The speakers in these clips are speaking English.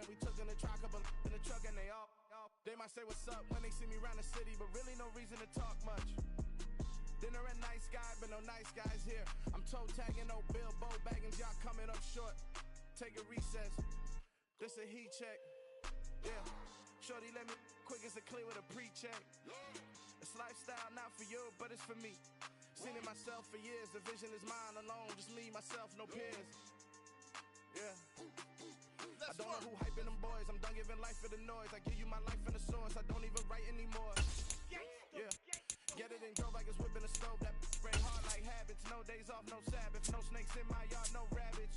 We took in the truck, in the truck, and they might say what's up when they see me around the city, but really no reason to talk much. Dinner at Nice Guy, but no nice guys here. I'm toe tagging, no Bilbo bagging, y'all coming up short. Take a recess. This a heat check. Yeah. Shorty let me quick as a clear with a pre-check. It's lifestyle not for you, but it's for me. Seen it myself for years. The vision is mine alone. Just me, myself, no peers. Yeah. I don't know who hyping them boys. I'm done giving life for the noise. I give you my life in the source. I don't even write anymore. Yeah. Get it and drove like it's whipping a stove. That brain hard like habits. No days off, no Sabbath. No snakes in my yard, no rabbits.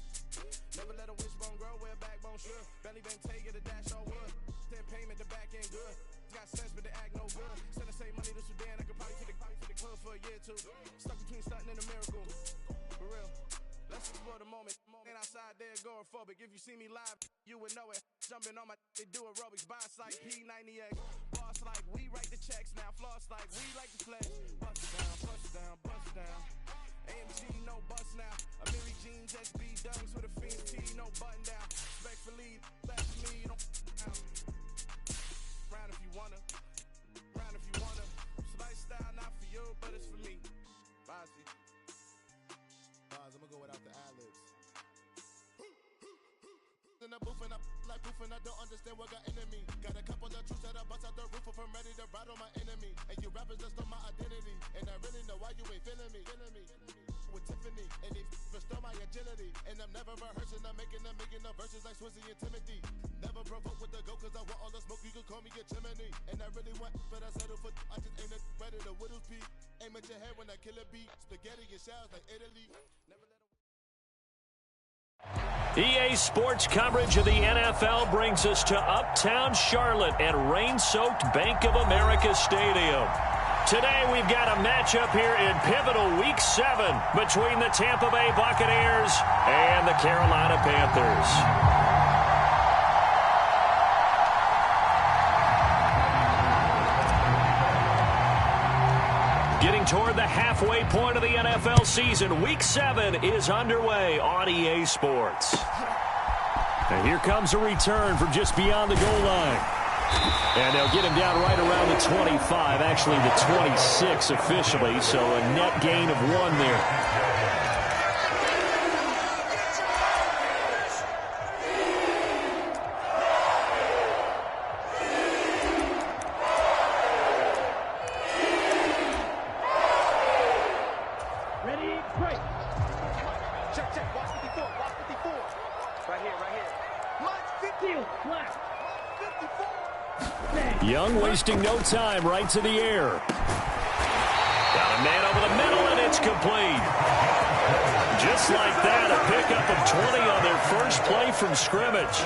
Never let a wishbone grow where a backbone should. Belly been take it, a dash on wood. Then payment, the back end good. Got sense, but the act no good. Send the same money to Sudan. I could probably take the club for a year or two. Stuck between stunting and a miracle. For real. Let's explore the moment. Ain't outside there agoraphobic. If you see me live, you would know it. Jumping on my, they do aerobics. Boss like P90X. Boss like we write the checks now. Floss like we like the flex. Bust down, bust down, bust down. AMG, no bust now. Amiri jeans, SB dunks with a fiend T, no button down. Respectfully, that's me, you don't round if you wanna. Round if you wanna. It's lifestyle not for you, but it's for me. Bossy. I'm gonna go without the ad-libs. In the booth and I like proof and I don't understand what got into me. Got a couple of truths that I bust out the roof if I'm ready to ride on my enemy. And you rappers just stole my identity. And I really know why you ain't feeling me. With Tiffany and they restore my agility. And I'm never rehearsing, I'm making no verses like Swizzy and Timothy. Never provoke with the go cause I want all the smoke, you can call me a chimney. And I really want, but I settle for I just ain't ready to whittles beat. Aim at your head when I kill a beat. Spaghetti and shells like Italy. Never let EA Sports coverage of the NFL brings us to Uptown Charlotte at rain-soaked Bank of America Stadium. Today we've got a matchup here in pivotal Week 7 between the Tampa Bay Buccaneers and the Carolina Panthers. Getting toward the halfway point of the NFL season, Week 7 is underway on EA Sports. And here comes a return from just beyond the goal line. And they'll get him down right around the 25, actually the 26 officially, so a net gain of 1 there. Young wasting no time, right to the air. Got a man over the middle, and it's complete. Just like that, a pickup of 20 on their first play from scrimmage.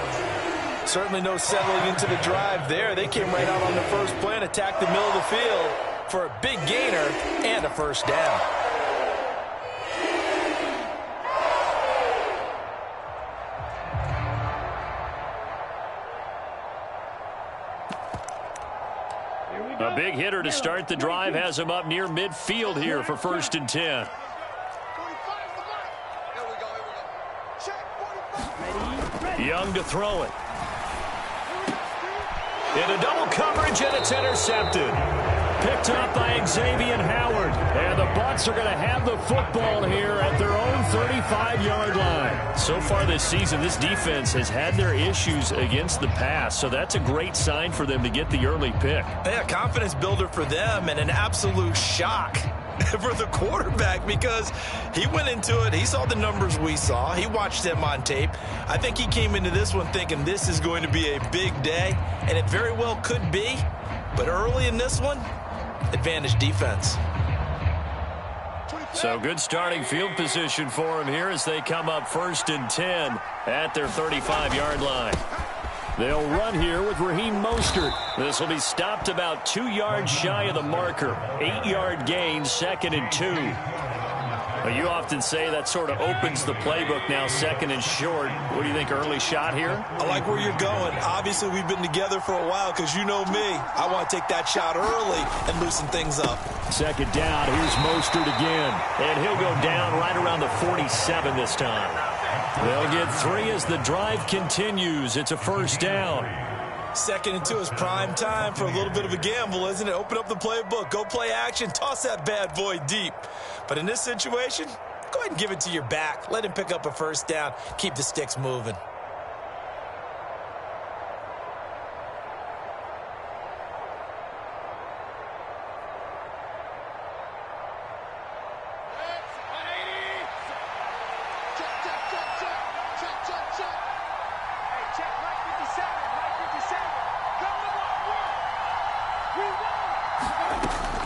Certainly no settling into the drive there. They came right out on the first play and attacked the middle of the field for a big gainer and a first down. A big hitter to start the drive has him up near midfield here for 1st and 10. Young to throw it. Into double coverage, and it's intercepted. Picked up by Xavier Howard. And the Bucs are going to have the football here at their own 35-yard line. So far this season, this defense has had their issues against the pass, so that's a great sign for them to get the early pick. Yeah, confidence builder for them and an absolute shock for the quarterback because he went into it. He saw the numbers we saw. He watched them on tape. I think he came into this one thinking this is going to be a big day, and it very well could be. But early in this one, advantage defense. So good starting field position for him here as they come up 1st and 10 at their 35-yard line. They'll run here with Raheem Mostert. This will be stopped about 2 yards shy of the marker. 8-yard gain, 2nd and 2. Well, you often say that sort of opens the playbook now, 2nd and short. What do you think, early shot here? I like where you're going. Obviously, we've been together for a while because you know me. I want to take that shot early and loosen things up. 2nd down, here's Mostert again. And he'll go down right around the 47 this time. They'll get 3 as the drive continues. It's a first down. 2nd and 2 is prime time for a little bit of a gamble, isn't it? Open up the playbook, go play action, toss that bad boy deep. But in this situation, go ahead and give it to your back. Let him pick up a first down. Keep the sticks moving.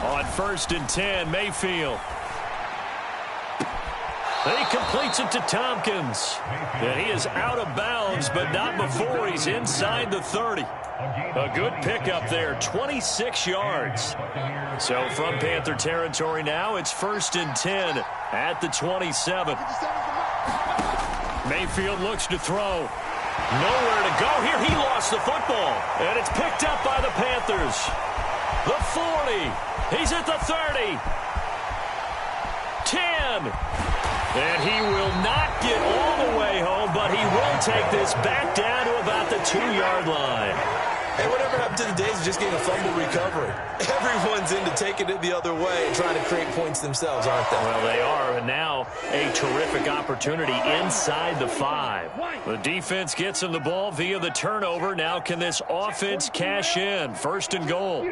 On 1st and 10, Mayfield. He completes it to Tompkins. And he is out of bounds, but not before he's inside the 30. A good pickup there, 26 yards. So from Panther territory now, it's 1st and 10 at the 27. Mayfield looks to throw. Nowhere to go here. He lost the football. And it's picked up by the Panthers. The 40. He's at the 30. 10. And he will not get all the way home, but he will take this back down to about the 2-yard line. Hey, whatever happened to the days of just getting a fumble recovery? Everyone's into taking it the other way and trying to create points themselves, aren't they? Well, they are, and now a terrific opportunity inside the 5. The defense gets him the ball via the turnover. Now can this offense cash in? 1st and goal.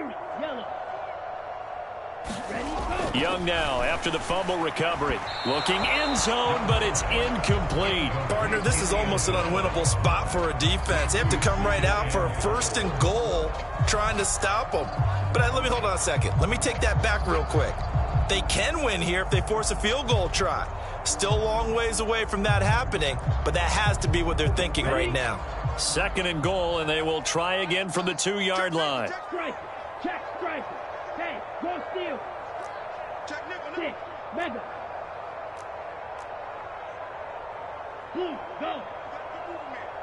Young now after the fumble recovery. Looking end zone, but it's incomplete. Partner, this is almost an unwinnable spot for a defense. They have to come right out for a 1st and goal trying to stop them. But let me hold on a second. Let me take that back real quick. They can win here if they force a field goal try. Still a long ways away from that happening, but that has to be what they're thinking right now. 2nd and goal, and they will try again from the 2-yard line. Check striker. Hey, go steal. Check nickel. 6, mega. Blue, go.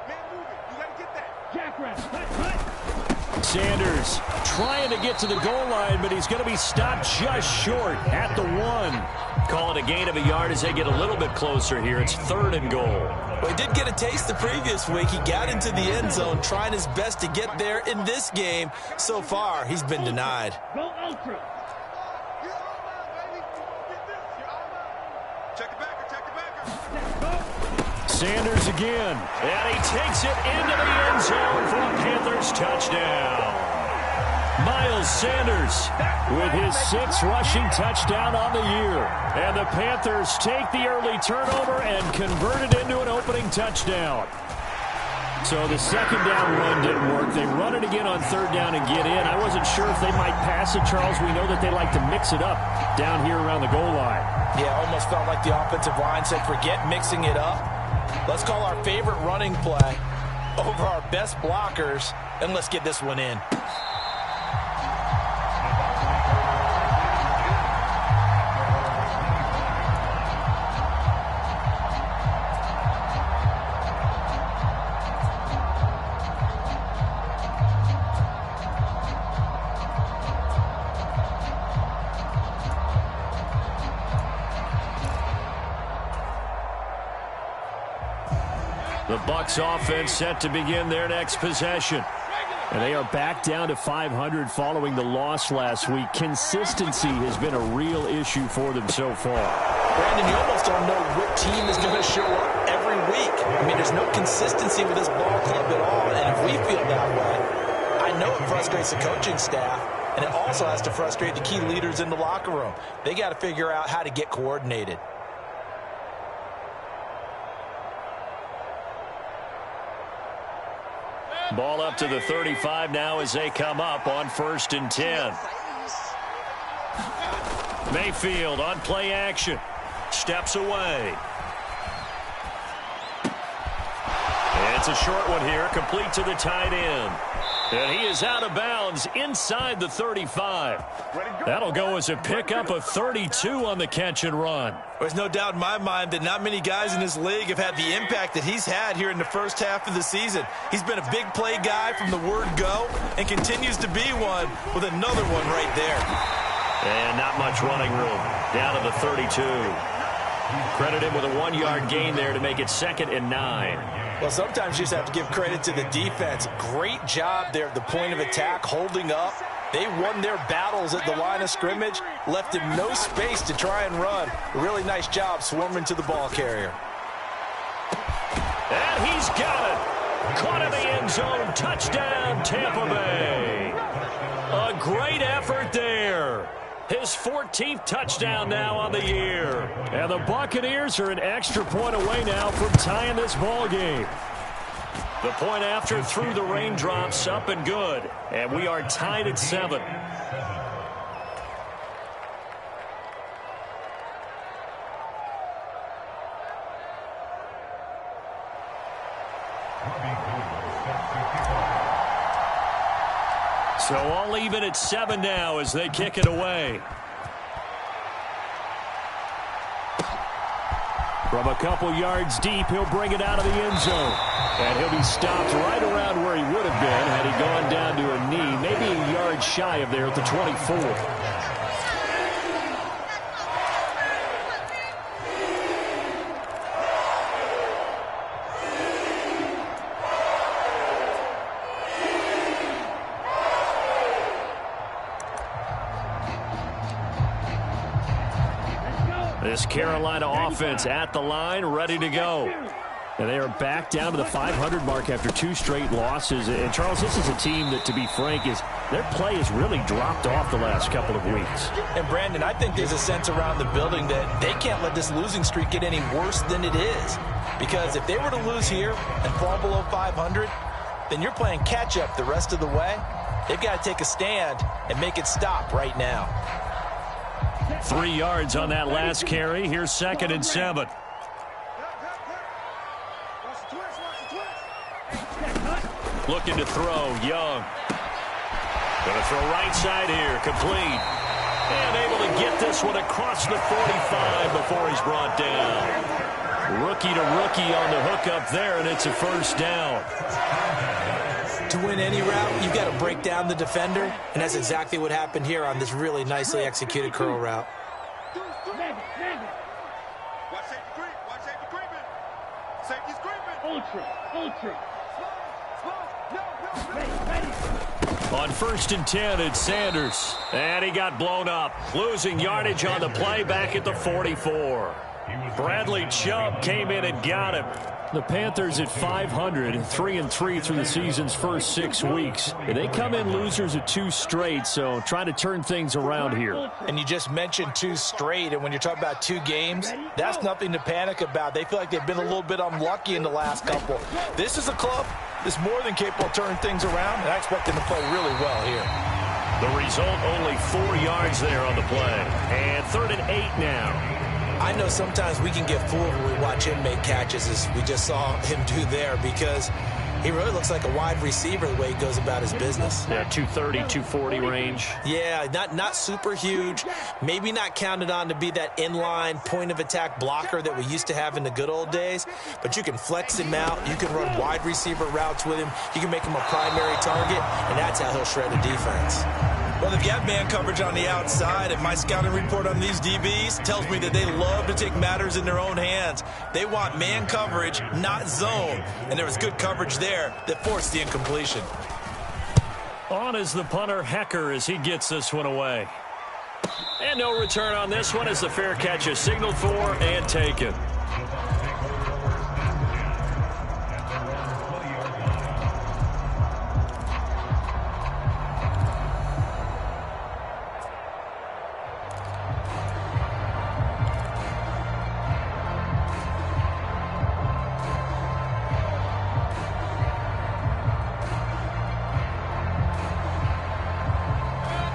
Man moving. You gotta get that. Jackrabbit. Sanders trying to get to the goal line, but he's going to be stopped just short at the 1. Call it a gain of a yard as they get a little bit closer here. It's 3rd and goal. Well, he did get a taste the previous week. He got into the end zone trying his best to get there in this game. So far, he's been denied. Go ultra. Check the backer. Check the backer. Sanders again, and he takes it into the end zone for a Panthers touchdown. Miles Sanders with his 6th rushing touchdown on the year. And the Panthers take the early turnover and convert it into an opening touchdown. So the 2nd down run didn't work. They run it again on 3rd down and get in. I wasn't sure if they might pass it, Charles. We know that they like to mix it up down here around the goal line. Yeah, almost felt like the offensive line said, forget mixing it up. Let's call our favorite running play over our best blockers, and let's get this one in. The Bucs offense set to begin their next possession. And they are back down to 500 following the loss last week. Consistency has been a real issue for them so far. Brandon, you almost don't know what team is going to show up every week. I mean, there's no consistency with this ball club at all. And if we feel that way, I know it frustrates the coaching staff. And it also has to frustrate the key leaders in the locker room. They got to figure out how to get coordinated. Ball up to the 35 now as they come up on 1st and 10. Mayfield on play action. Steps away. It's a short one here, complete to the tight end. And he is out of bounds inside the 35. That'll go as a pickup of 32 on the catch and run. There's no doubt in my mind that not many guys in this league have had the impact that he's had here in the first half of the season. He's been a big play guy from the word go and continues to be one with another one right there. And not much running room. Down to the 32. Credit him with a 1-yard gain there to make it 2nd and 9. Well, sometimes you just have to give credit to the defense. Great job there at the point of attack, holding up. They won their battles at the line of scrimmage, left him no space to try and run. A really nice job swarming to the ball carrier. And he's got it. Caught in the end zone. Touchdown, Tampa Bay. A great effort there. His 14th touchdown now on the year. And the Buccaneers are an extra point away now from tying this ball game. The point after through the raindrops, up and good. And we are tied at 7. So all even at 7 now as they kick it away. From a couple yards deep, he'll bring it out of the end zone. And he'll be stopped right around where he would have been had he gone down to a knee, maybe a yard shy of there at the 24. This Carolina offense at the line, ready to go. And they are back down to the 500 mark after 2 straight losses. And, Charles, this is a team that, to be frank, their play has really dropped off the last couple of weeks. And, Brandon, I think there's a sense around the building that they can't let this losing streak get any worse than it is. Because if they were to lose here and fall below 500, then you're playing catch-up the rest of the way. They've got to take a stand and make it stop right now. 3 yards on that last carry. Here's 2nd and 7. Looking to throw, Young. Going to throw right side here, complete. And able to get this one across the 45 before he's brought down. Rookie to rookie on the hook up there, and it's a first down. To win any route, you've got to break down the defender, and that's exactly what happened here on this really nicely executed curl route. Watch safety creeping. Safety's creeping. Ultra. On 1st and 10, it's Sanders. And he got blown up. Losing yardage on the play back at the 44. Bradley Chubb came in and got him. The Panthers at 500, 3-3 through the season's first 6 weeks. And they come in losers at 2 straight, so trying to turn things around here. And you just mentioned 2 straight, and when you're talking about 2 games, that's nothing to panic about. They feel like they've been a little bit unlucky in the last couple. This is a club that's more than capable of turning things around, and I expect them to play really well here. The result, only 4 yards there on the play. And 3rd and 8 now. I know sometimes we can get fooled when we watch him make catches, as we just saw him do there, because he really looks like a wide receiver the way he goes about his business. Yeah, 230, 240 range. Yeah, not super huge. Maybe not counted on to be that inline point-of-attack blocker that we used to have in the good old days, but you can flex him out. You can run wide receiver routes with him. You can make him a primary target, and that's how he'll shred a defense. Well, they've got man coverage on the outside, and my scouting report on these DBs tells me that they love to take matters in their own hands. They want man coverage, not zone, and there was good coverage there that forced the incompletion. On is the punter, Hecker, as he gets this one away. And no return on this one as the fair catch is signaled for and taken.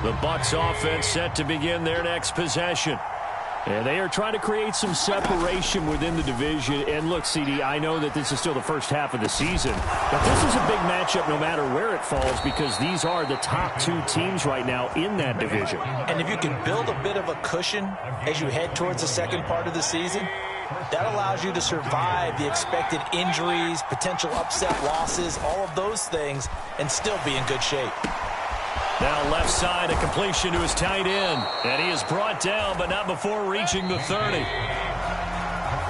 The Bucs offense set to begin their next possession. And they are trying to create some separation within the division. And look, CD, I know that this is still the first half of the season, but this is a big matchup no matter where it falls, because these are the top 2 teams right now in that division. And if you can build a bit of a cushion as you head towards the second part of the season, that allows you to survive the expected injuries, potential upset losses, all of those things, and still be in good shape. Now left side, a completion to his tight end. And he is brought down, but not before reaching the 30.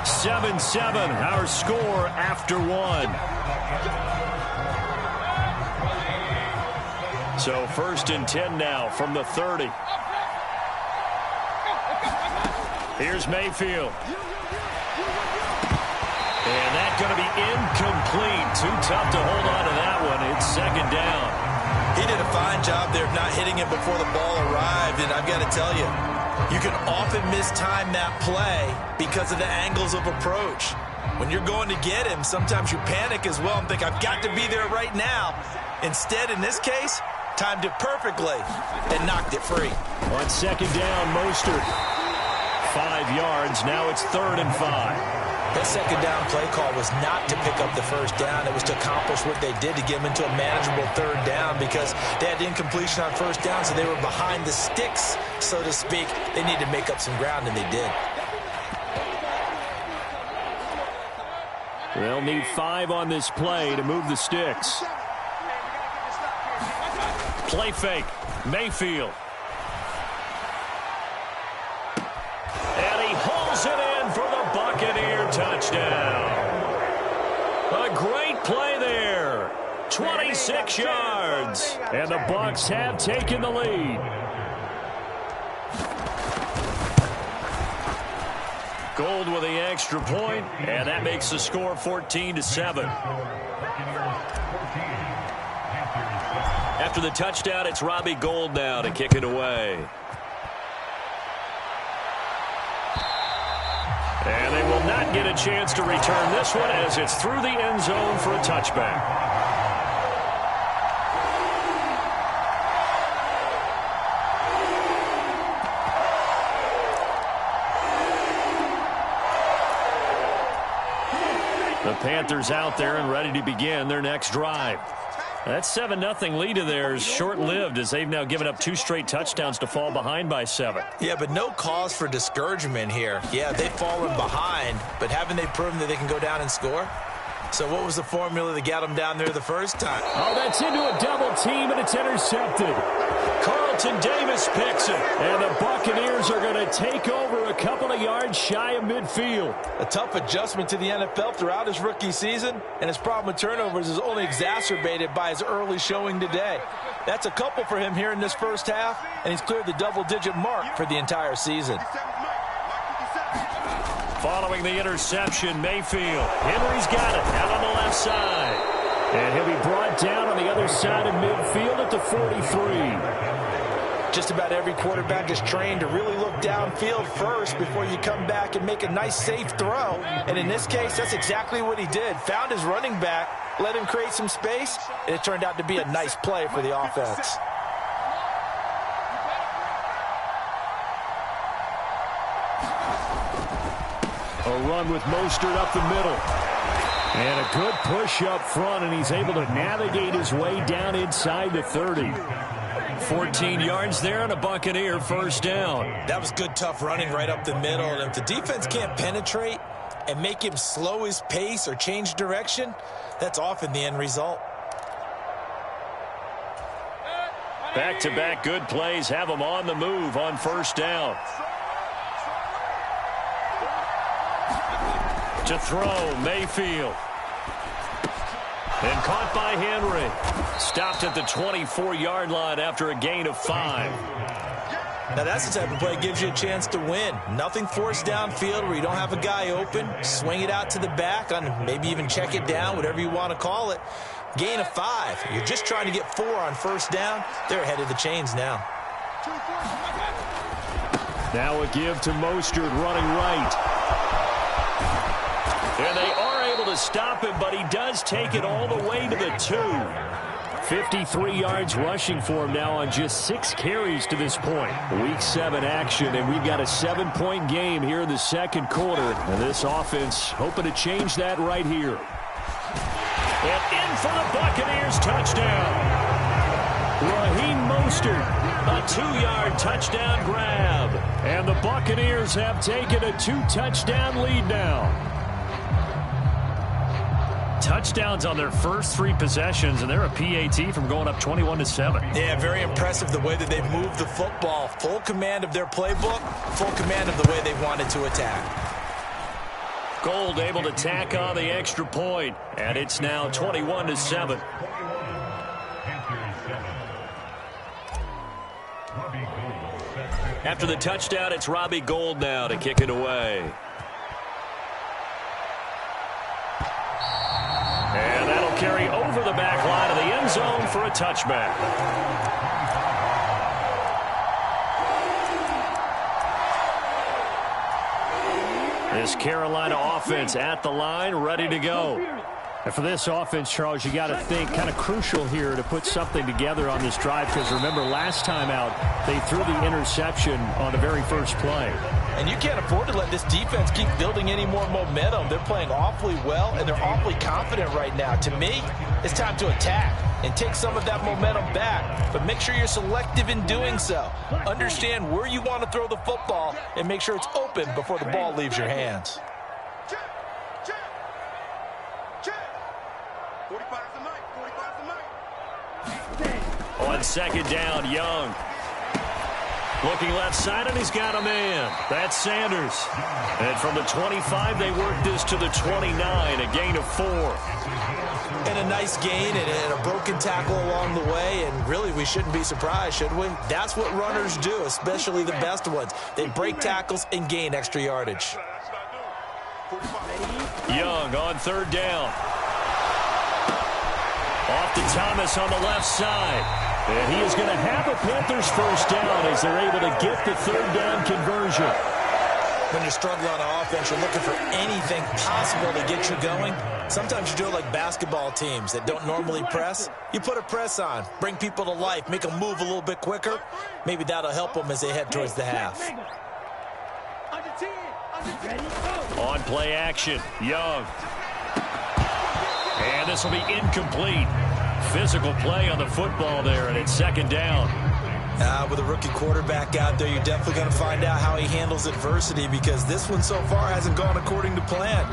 7-7, our score after one. So 1st and 10 now from the 30. Here's Mayfield. And that's going to be incomplete. Too tough to hold on to that one. It's 2nd down. He did a fine job there of not hitting it before the ball arrived. And I've got to tell you, you can often mistime that play because of the angles of approach. When you're going to get him, sometimes you panic as well and think, I've got to be there right now. Instead, in this case, timed it perfectly and knocked it free. On 2nd down, Mostert. 5 yards. Now it's 3rd and 5. That 2nd down play call was not to pick up the 1st down. It was to accomplish what they did to get them into a manageable 3rd down because they had incompletion on 1st down, so they were behind the sticks, so to speak. They needed to make up some ground, and they did. They'll need 5 on this play to move the sticks. Play fake. Mayfield. And he hauls it in for the Buccaneer touchdown. A great play there. 26 yards. And the Bucs have taken the lead. Gold with the extra point, and that makes the score 14-7. After the touchdown, it's Robbie Gould now to kick it away. And they will not get a chance to return this one as it's through the end zone for a touchback. The Panthers out there and ready to begin their next drive. That 7-0 lead of theirs short-lived as they've now given up 2 straight touchdowns to fall behind by 7. Yeah, but no cause for discouragement here. Yeah, they've fallen behind, but haven't they proven that they can go down and score? So what was the formula that got them down there the first time? Oh, that's into a double team, and it's intercepted. Carlton Davis picks it, and the Buccaneers are going to take over a couple of yards shy of midfield. A tough adjustment to the NFL throughout his rookie season, and his problem with turnovers is only exacerbated by his early showing today. That's a couple for him here in this first half, and he's cleared the double-digit mark for the entire season. Following the interception, Mayfield. Henry's got it out on the left side. And he'll be brought down on the other side of midfield at the 43. Just about every quarterback is trained to really look downfield first before you come back and make a nice, safe throw. And in this case, that's exactly what he did. Found his running back, let him create some space, and it turned out to be a nice play for the offense. A run with Mostert up the middle. And a good push up front, and he's able to navigate his way down inside the 30. 14 yards there and a Buccaneer first down. That was good, tough running right up the middle. And if the defense can't penetrate and make him slow his pace or change direction, that's often the end result. Back-to-back good plays have them on the move on first down. To throw, Mayfield. And caught by Henry. Stopped at the 24-yard line after a gain of 5. Now that's the type of play that gives you a chance to win. Nothing forced downfield where you don't have a guy open. Swing it out to the back, on maybe even check it down, whatever you want to call it. Gain of 5. You're just trying to get 4 on first down. They're ahead of the chains now. Now a give to Mostert running right. And they are able to stop him, but he does take it all the way to the 2. 53 yards rushing for him now on just 6 carries to this point. Week 7 action, and we've got a 7-point game here in the second quarter. And this offense hoping to change that right here. And in for the Buccaneers touchdown. Raheem Mostert, a 2-yard touchdown grab. And the Buccaneers have taken a 2-touchdown lead now. Touchdowns on their first 3 possessions, and they're a PAT from going up 21-7. Yeah, very impressive the way that they've moved the football. Full command of their playbook, full command of the way they wanted to attack. Gold able to tack on the extra point, and it's now 21-7. After the touchdown, it's Robbie Gould now to kick it away. And that'll carry over the back line of the end zone for a touchback. This Carolina offense at the line, ready to go. And for this offense, Charles, you got to think kind of crucial here to put something together on this drive, because remember last time out they threw the interception on the very first play. And you can't afford to let this defense keep building any more momentum. They're playing awfully well, and they're awfully confident right now. To me, it's time to attack and take some of that momentum back, but make sure you're selective in doing so. Understand where you want to throw the football and make sure it's open before the ball leaves your hands. On second down, Young. Looking left side, and he's got a man. That's Sanders. And from the 25, they work this to the 29, a gain of 4. And a nice gain and a broken tackle along the way, and really we shouldn't be surprised, should we? That's what runners do, especially the best ones. They break tackles and gain extra yardage. Young on third down. Off to Thomas on the left side. And he is going to have a Panthers first down as they're able to get the third down conversion. When you're struggling on offense, you're looking for anything possible to get you going. Sometimes you do it like basketball teams that don't normally press. You put a press on, bring people to life, make them move a little bit quicker. Maybe that'll help them as they head towards the half. On play action, Young. And this will be incomplete. Physical play on the football there, and it's second down. With a rookie quarterback out there, you're definitely going to find out how he handles adversity, because this one so far hasn't gone according to plan.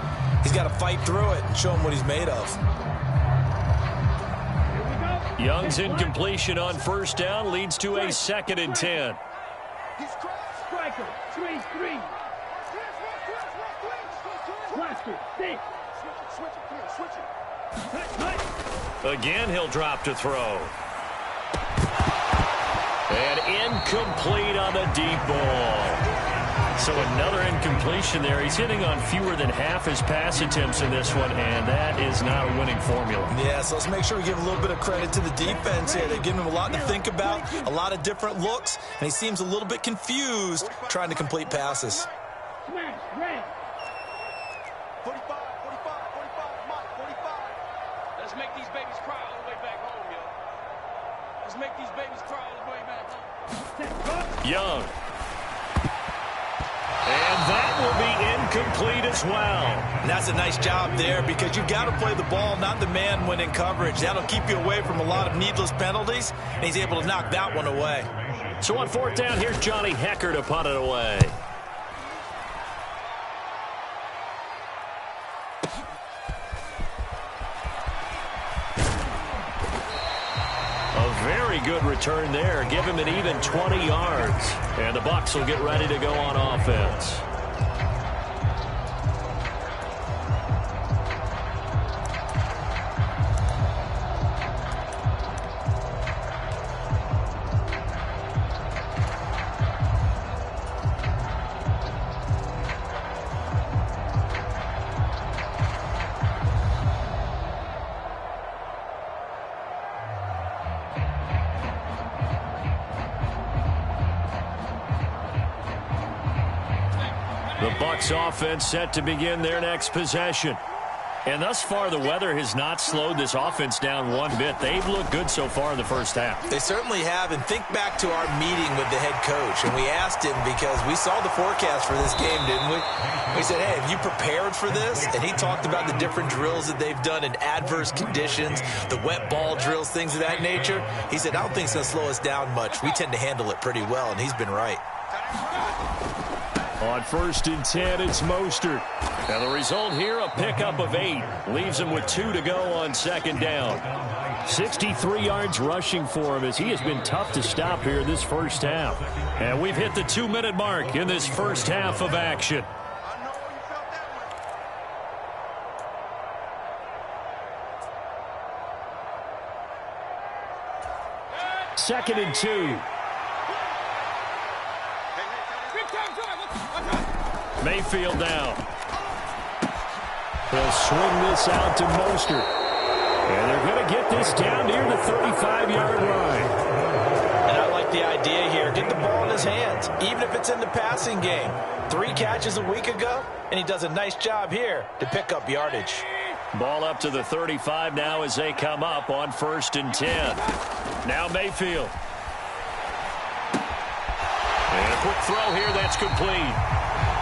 He's got to fight through it and show him what he's made of. Young's incompletion on first down leads to a 2nd and 10. Striker, 3-3. Cluster, 6. Switch it. Again, he'll drop to throw. And incomplete on the deep ball. So another incompletion there. He's hitting on fewer than half his pass attempts in this one, and that is not a winning formula. Yeah, so let's make sure we give a little bit of credit to the defense here. They're giving him a lot to think about, a lot of different looks, and he seems a little bit confused trying to complete passes. Smash, red. 45, 45, 45. Let's make these babies cry all the way back home, yo. Let's make these babies cry all the way back home. Young. And that will be incomplete as well. And that's a nice job there, because you've got to play the ball, not the man when in coverage. That'll keep you away from a lot of needless penalties, and he's able to knock that one away. So on fourth down, here's Johnny Hecker to punt it away. Very good return there. Give him an even 20 yards. And the Bucs will get ready to go on offense. The Bucs offense set to begin their next possession. And thus far, the weather has not slowed this offense down one bit. They've looked good so far in the first half. They certainly have. And think back to our meeting with the head coach. And we asked him, because we saw the forecast for this game, didn't we? We said, hey, have you prepared for this? And he talked about the different drills that they've done in adverse conditions, the wet ball drills, things of that nature. He said, I don't think it's going to slow us down much. We tend to handle it pretty well, and he's been right. On 1st and 10, it's Mostert. And the result here, a pickup of 8. Leaves him with 2 to go on second down. 63 yards rushing for him, as he has been tough to stop here this first half. And we've hit the 2-minute mark in this first half of action. 2nd and 2. Mayfield now. They'll swing this out to Mostert. And they're going to get this down near the 35-yard line. And I like the idea here. Get the ball in his hands, even if it's in the passing game. 3 catches a week ago, and he does a nice job here to pick up yardage. Ball up to the 35 now as they come up on 1st and 10. Now Mayfield. And a quick throw here that's complete.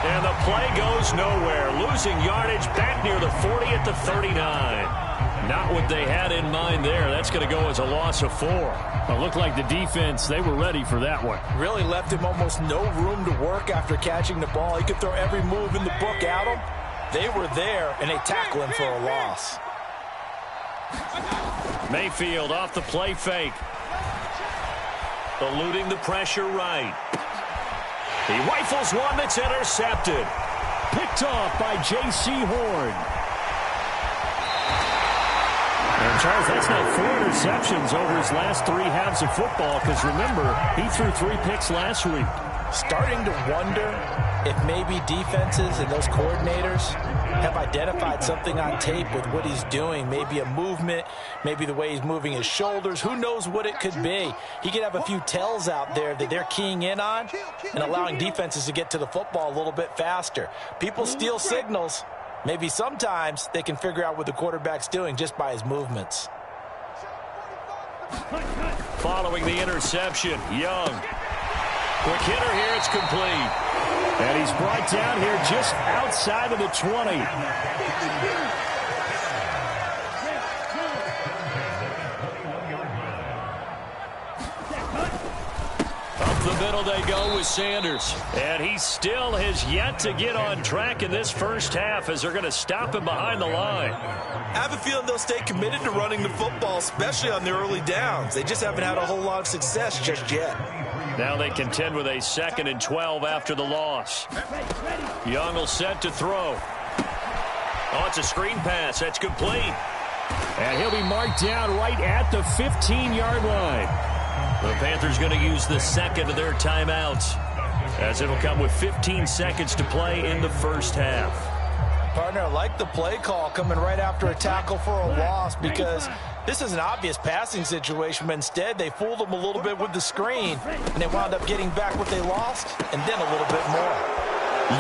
And the play goes nowhere. Losing yardage back near the 40 at the 39. Not what they had in mind there. That's going to go as a loss of 4. It looked like the defense, they were ready for that one. Really left him almost no room to work after catching the ball. He could throw every move in the book at him. They were there, and they tackle him for a loss. Mayfield off the play fake. Eluding the pressure right. He rifles one that's intercepted. Picked off by J.C. Horn. And Charles, that's now 4 interceptions over his last 3 halves of football, because remember, he threw 3 picks last week. Starting to wonder if maybe defenses and those coordinators have identified something on tape with what he's doing. Maybe a movement, maybe the way he's moving his shoulders. Who knows what it could be? He could have a few tells out there that they're keying in on and allowing defenses to get to the football a little bit faster. People steal signals. Maybe sometimes they can figure out what the quarterback's doing just by his movements. Following the interception, Young. Quick hitter here, it's complete. And he's brought down here just outside of the 20. Up the middle they go with Sanders. And he still has yet to get on track in this first half as they're going to stop him behind the line. I have a feeling they'll stay committed to running the football, especially on the early downs. They just haven't had a whole lot of success just yet. Now they contend with a 2nd and 12 after the loss. Young will set to throw. Oh, it's a screen pass. That's complete. And he'll be marked down right at the 15-yard line. The Panthers going to use the 2nd of their timeouts, as it'll come with 15 seconds to play in the first half. Partner, I like the play call coming right after a tackle for a loss, because this is an obvious passing situation, but instead they fooled them a little bit with the screen, and they wound up getting back what they lost, and then a little bit more.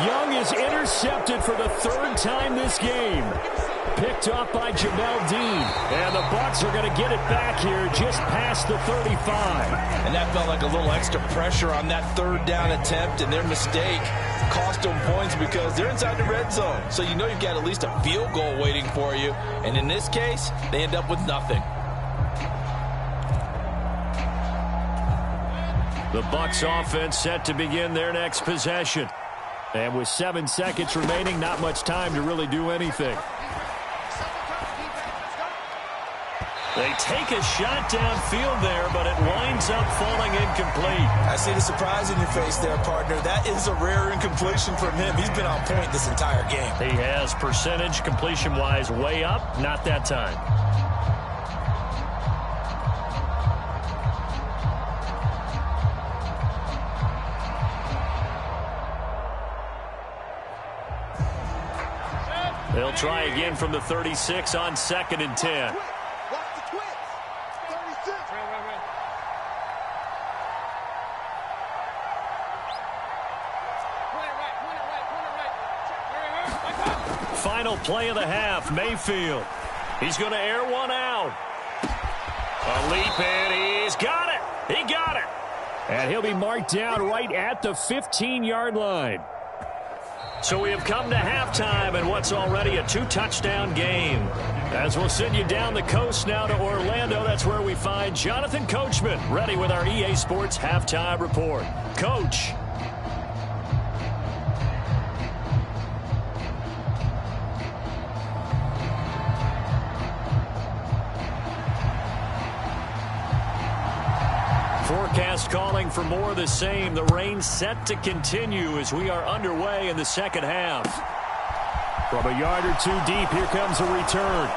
Young is intercepted for the 3rd time this game. Picked off by Jamel Dean. And the Bucs are going to get it back here just past the 35. And that felt like a little extra pressure on that 3rd down attempt, and their mistake cost them points because they're inside the red zone. So you know you've got at least a field goal waiting for you. And in this case, they end up with nothing. The Bucs offense set to begin their next possession. And with 7 seconds remaining, not much time to really do anything. They take a shot downfield there, but it winds up falling incomplete. I see the surprise in your face there, partner. That is a rare incompletion from him. He's been on point this entire game. He has percentage completion-wise way up, not that time. They'll try again from the 36 on 2nd and 10. Final play of the half, Mayfield. He's going to air one out. A leap, and he's got it. He got it. And he'll be marked down right at the 15-yard line. So we have come to halftime in what's already a 2-touchdown game. As we'll send you down the coast now to Orlando, that's where we find Jonathan Coachman ready with our EA Sports Halftime Report. Coach. Forecast calling for more of the same. The rain set to continue as we are underway in the second half. From a yard or two deep, here comes a return.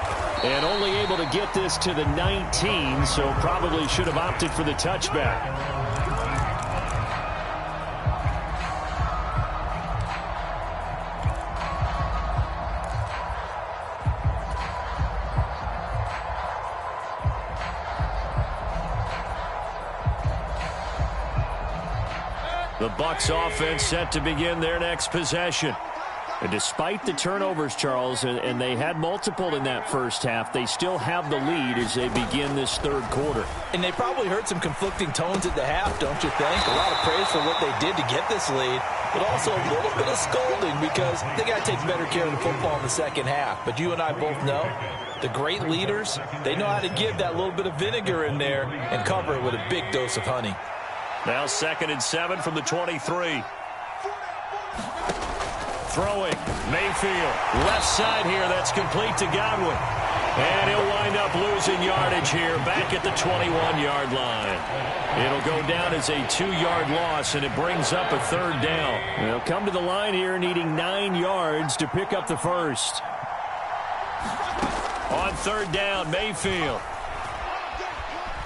And only able to get this to the 19, so probably should have opted for the touchback. The Bucs offense set to begin their next possession. And despite the turnovers, Charles, and they had multiple in that first half, they still have the lead as they begin this third quarter. And they probably heard some conflicting tones at the half, don't you think? A lot of praise for what they did to get this lead, but also a little bit of scolding because they got to take better care of the football in the second half. But you and I both know the great leaders, they know how to give that little bit of vinegar in there and cover it with a big dose of honey. Now 2nd and 7 from the 23. Throwing, Mayfield, left side here, that's complete to Godwin. And he'll wind up losing yardage here, back at the 21-yard line. It'll go down as a 2-yard loss, and it brings up a third down. They'll come to the line here needing 9 yards to pick up the first. On third down, Mayfield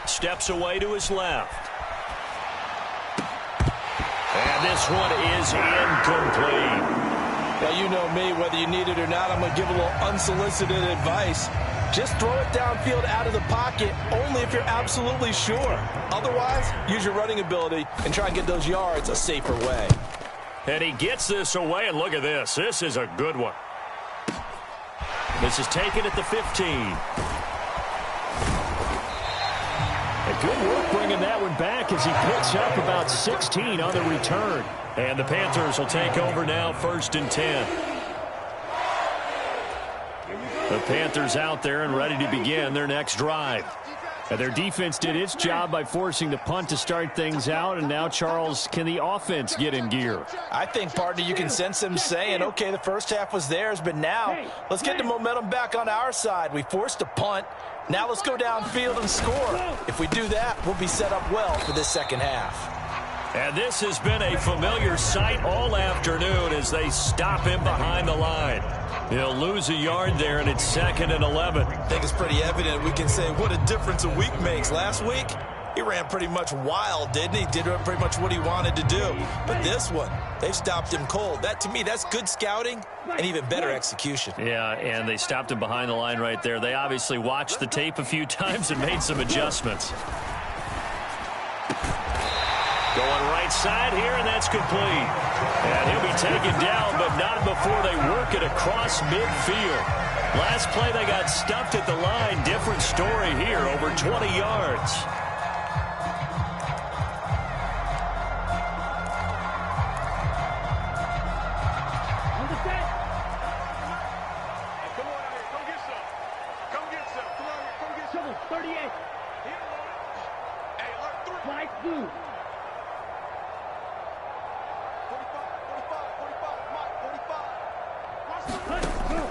steps away to his left. And this one is incomplete. Now, you know me, whether you need it or not, I'm going to give a little unsolicited advice. Just throw it downfield out of the pocket, only if you're absolutely sure. Otherwise, use your running ability and try and get those yards a safer way. And he gets this away, and look at this. This is a good one. This is taken at the 15. Good work bringing that one back as he picks up about 16 on the return. And the Panthers will take over now, 1st and 10. The Panthers out there and ready to begin their next drive. And their defense did its job by forcing the punt to start things out. And now, Charles, can the offense get in gear? I think, partner, you can sense them saying, okay, the first half was theirs, but now let's get the momentum back on our side. We forced a punt. Now let's go downfield and score. If we do that, we'll be set up well for this second half. And this has been a familiar sight all afternoon as they stop him behind the line. He'll lose a yard there, and it's 2nd and 11. I think it's pretty evident we can say what a difference a week makes. Last week, he ran pretty much wild, didn't he? Did pretty much what he wanted to do. But this one, they've stopped him cold. That, to me, that's good scouting and even better execution. Yeah, and they stopped him behind the line right there. They obviously watched the tape a few times and made some adjustments. Going right side here, and that's complete. And he'll be taken down, but not before they work it across midfield. Last play, they got stuffed at the line. Different story here, over 20 yards.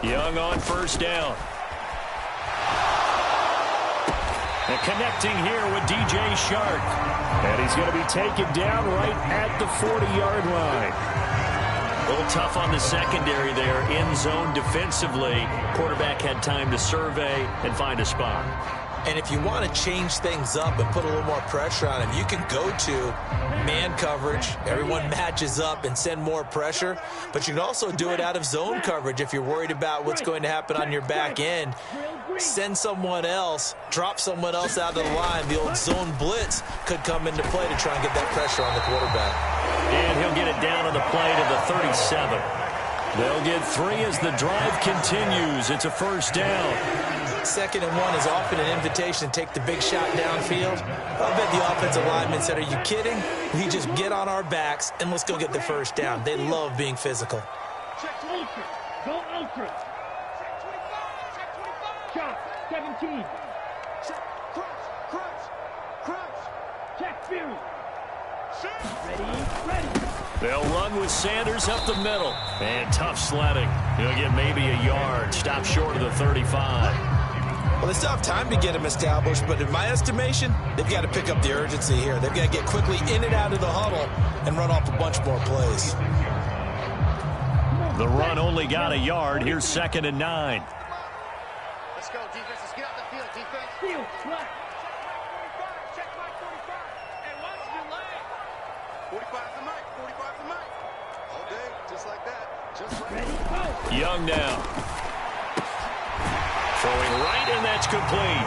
Young on first down. And connecting here with DJ Shark. And he's going to be taken down right at the 40-yard line. A little tough on the secondary there. In zone defensively. Quarterback had time to survey and find a spot. And if you want to change things up and put a little more pressure on him, you can go to man coverage. Everyone matches up and send more pressure. But you can also do it out of zone coverage if you're worried about what's going to happen on your back end. Send someone else, drop someone else out of the line. The old zone blitz could come into play to try and get that pressure on the quarterback. And he'll get it down on the play to the 37. They'll get 3 as the drive continues. It's a first down. 2nd and 1 is often an invitation to take the big shot downfield. I bet the offensive lineman said, are you kidding? We just get on our backs and let's go get the first down. They love being physical. Check ultra. Go ultra. Shot 17. Check Fury. Ready. They'll run with Sanders up the middle. And tough sledding. He'll get maybe a yard. Stop short of the 35. Well, they still have time to get him established, but in my estimation, they've got to pick up the urgency here. They've got to get quickly in and out of the huddle and run off a bunch more plays. The run only got a yard. Here's 2nd and 9. Let's go, defense. Let's get out the field, defense. Field, flat. Check my 45. Hey, watch your leg. 45's the mic. 45's the mic. All day, just like that. Just like Ready, go. Young now. Throwing right, and that's complete.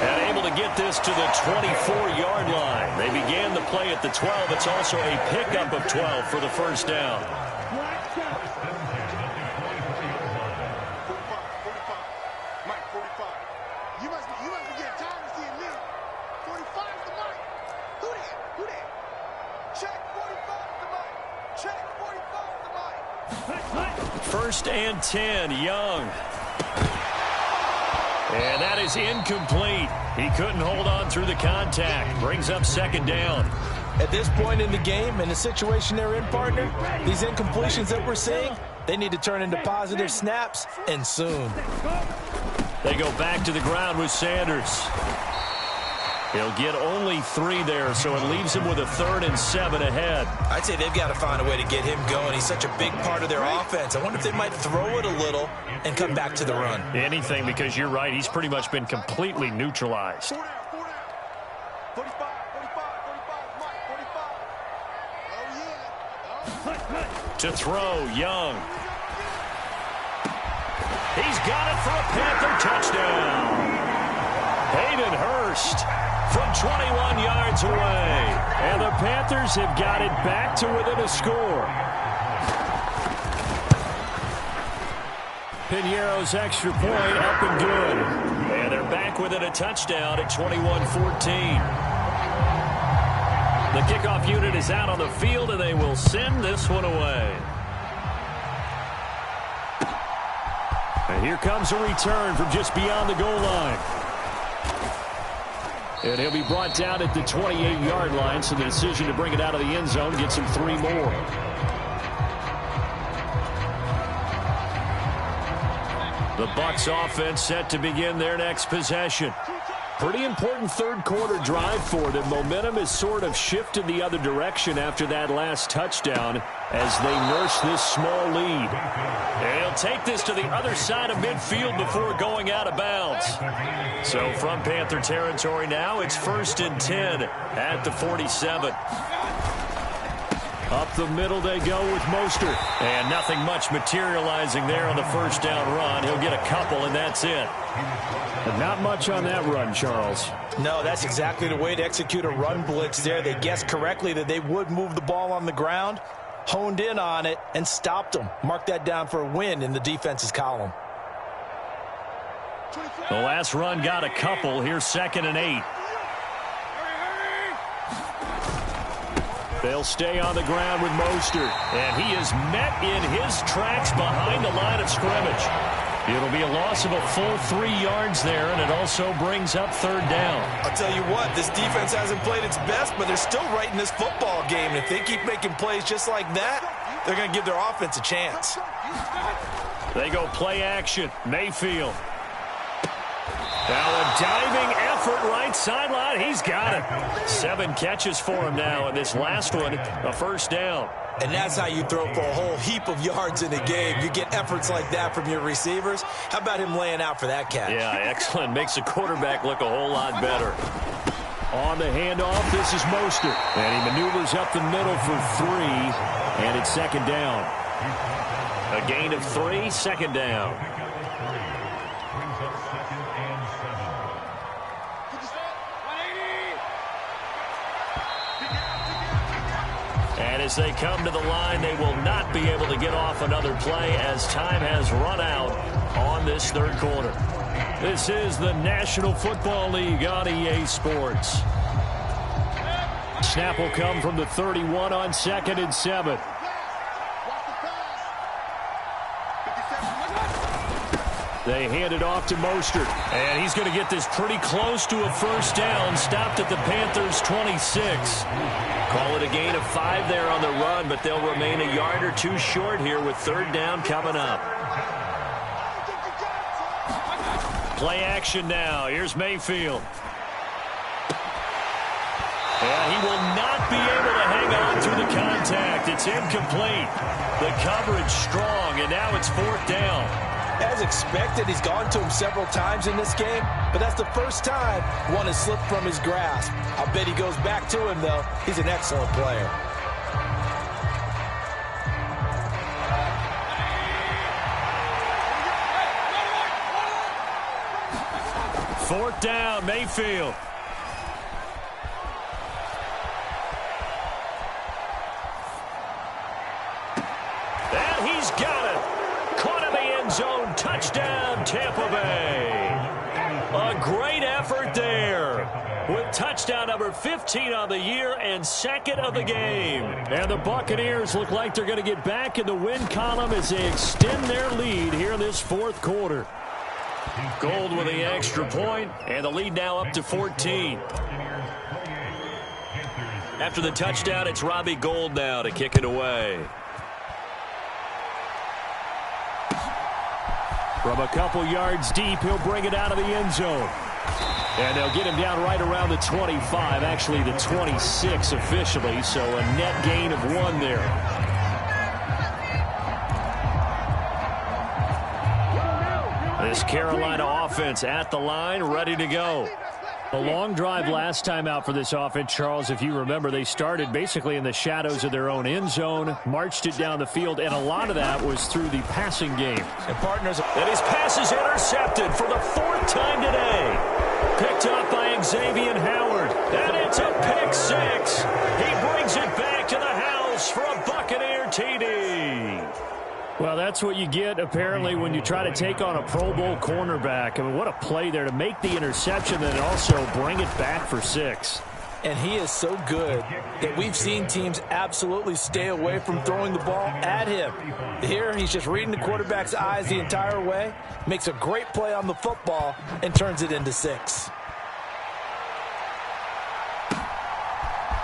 And able to get this to the 24-yard line. They began the play at the 12. It's also a pickup of 12 for the first down. Watch out. 45. Mike, 45. You must be getting tired of seeing me. 45's the mic. Who that? Check 45's the mic. Check 45's the mic. 1st and 10, Young. And that is incomplete. He couldn't hold on through the contact. Brings up 2nd down. At this point in the game, in the situation they're in, partner, these incompletions that we're seeing, they need to turn into positive snaps, and soon. They go back to the ground with Sanders. He'll get only 3 there, so it leaves him with a 3rd and 7 ahead. I'd say they've got to find a way to get him going. He's such a big part of their offense. I wonder if they might throw it a little and come back to the run. Anything, because you're right. He's pretty much been completely neutralized. 45, 45, Mike, 45. Oh, yeah. To throw, Young. He's got it for a Panther touchdown. Hayden Hurst from 21 yards away. And the Panthers have got it back to within a score. Piñeiro's extra point up and good. And they're back within a touchdown at 21-14. The kickoff unit is out on the field, and they will send this one away. And here comes a return from just beyond the goal line. And he'll be brought down at the 28-yard line, so the decision to bring it out of the end zone gets him 3 more. The Bucs offense set to begin their next possession. Pretty important third-quarter drive for them. Momentum has sort of shifted the other direction after that last touchdown as they nurse this small lead. And he'll take this to the other side of midfield before going out of bounds. So from Panther territory now, it's 1st and 10 at the 47. Up the middle they go with Mostert. And nothing much materializing there on the first down run. He'll get a couple, and that's it. But not much on that run, Charles. No, that's exactly the way to execute a run blitz there. They guessed correctly that they would move the ball on the ground, honed in on it, and stopped them. Mark that down for a win in the defense's column. The last run got a couple. Here's 2nd and 8. They'll stay on the ground with Mostert. And he is met in his tracks behind the line of scrimmage. It'll be a loss of a full 3 yards there, and it also brings up 3rd down. I'll tell you what, this defense hasn't played its best, but they're still right in this football game. And if they keep making plays just like that, they're going to give their offense a chance. They go play action. Mayfield. Now a diving effort right sideline. He's got it. 7 catches for him now, and this last one, a first down. And that's how you throw for a whole heap of yards in a game. You get efforts like that from your receivers. How about him laying out for that catch? Yeah, excellent. Makes the quarterback look a whole lot better. On the handoff, this is Mostert. And he maneuvers up the middle for 3, and it's 2nd down. A gain of 3, 2nd down. And as they come to the line, they will not be able to get off another play as time has run out on this 3rd quarter. This is the National Football League on EA Sports. Snap will come from the 31 on 2nd and 7. They hand it off to Mostert, and he's going to get this pretty close to a first down, stopped at the Panthers' 26. Call it a gain of 5 there on the run, but they'll remain a yard or 2 short here with 3rd down coming up. Play action now. Here's Mayfield. And he will not be able to hang on through the contact. It's incomplete. The coverage strong, and now it's 4th down. As expected, he's gone to him several times in this game, but that's the first time one has slipped from his grasp. I'll bet he goes back to him, though. He's an excellent player. Fourth down, Mayfield. And he's got it. Caught in the end zone. Touchdown, Tampa Bay. A great effort there, with touchdown number 15 on the year and 2nd of the game. And the Buccaneers look like they're going to get back in the win column as they extend their lead here in this 4th quarter. Gold with the extra point, and the lead now up to 14. After the touchdown, it's Robbie Gould now to kick it away. From a couple yards deep, he'll bring it out of the end zone. And they'll get him down right around the 25, actually the 26 officially, so a net gain of 1 there. This Carolina offense at the line, ready to go. A long drive last time out for this offense, Charles. If you remember, they started basically in the shadows of their own end zone, marched it down the field, and a lot of that was through the passing game. And partners, and his pass is intercepted for the 4th time today. Picked up by Xavier Howard, and it's a pick 6. He brings it back to the house for a Buccaneer TD. Well, that's what you get, apparently, when you try to take on a Pro Bowl cornerback. I mean, what a play there to make the interception and also bring it back for 6. And he is so good that we've seen teams absolutely stay away from throwing the ball at him. Here, he's just reading the quarterback's eyes the entire way, makes a great play on the football, and turns it into 6.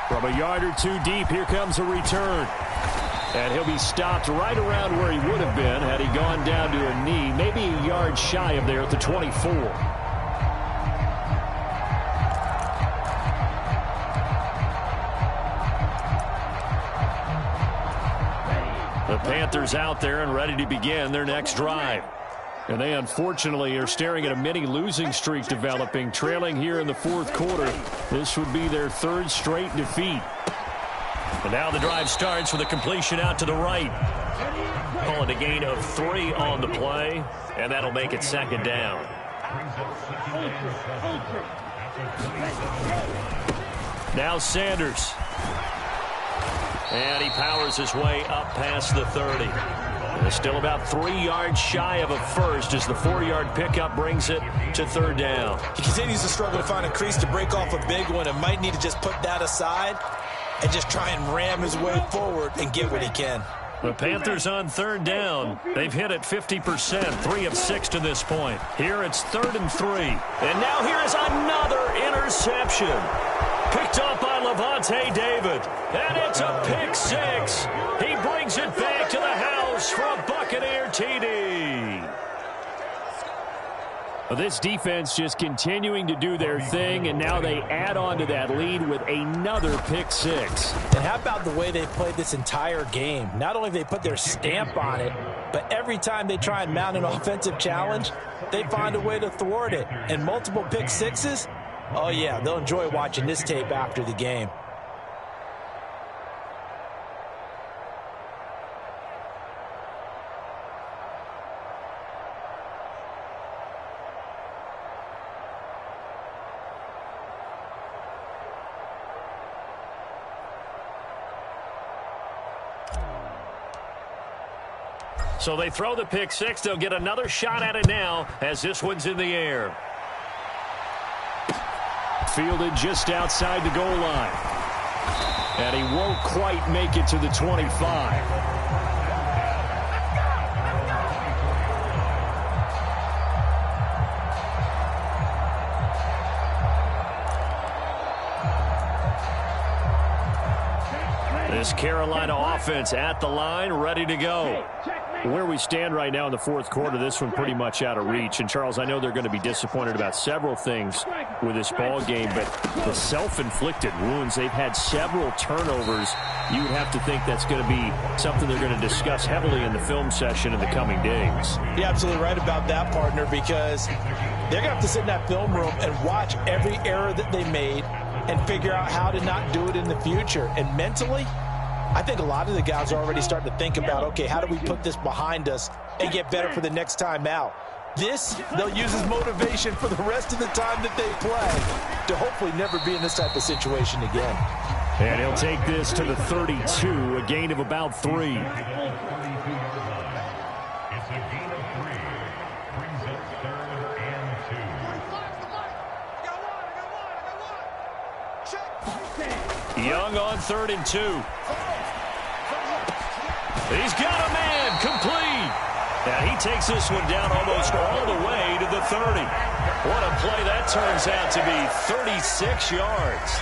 From a yard or 2 deep, here comes a return. And he'll be stopped right around where he would have been had he gone down to a knee, maybe a yard shy of there at the 24. The Panthers out there and ready to begin their next drive. And they unfortunately are staring at a mini losing streak developing, trailing here in the 4th quarter. This would be their 3rd straight defeat. And now the drive starts with a completion out to the right. Call it a gain of 3 on the play, and that'll make it 2nd down. Now Sanders. And he powers his way up past the 30. And still about 3 yards shy of a first as the 4-yard pickup brings it to 3rd down. He continues to struggle to find a crease to break off a big one and might need to just put that aside and just try and ram his way forward and get what he can. The Panthers on 3rd down. They've hit it 50%, 3 of 6 to this point. Here it's 3rd and 3. And now here is another interception. Picked up by Levante David. And it's a pick 6. He brings it back to the house for a Buccaneer TD. Well, this defense just continuing to do their thing, and now they add on to that lead with another pick 6. And how about the way they played this entire game? Not only have they put their stamp on it, but every time they try and mount an offensive challenge, they find a way to thwart it. And multiple pick 6s, oh yeah, they'll enjoy watching this tape after the game. So they throw the pick 6. They'll get another shot at it now as this one's in the air. Fielded just outside the goal line. And he won't quite make it to the 25. This Carolina offense at the line, ready to go. where we stand right now in the fourth quarter, this one pretty much out of reach. And, Charles, I know they're going to be disappointed about several things with this ball game, but the self-inflicted wounds, they've had several turnovers. You would have to think that's going to be something they're going to discuss heavily in the film session in the coming days. You're absolutely right about that, partner, because they're going to have to sit in that film room and watch every error that they made and figure out how to not do it in the future. And mentally, I think a lot of the guys are already starting to think about, okay, how do we put this behind us and get better for the next time out? This, they'll use as motivation for the rest of the time that they play to hopefully never be in this type of situation again. And he'll take this to the 32, a gain of about 3. It's a gain of 3. Brings up 3rd and 2. Young on 3rd and 2. He's got a man, complete. And he takes this one down almost all the way to the 30. What a play that turns out to be, 36 yards.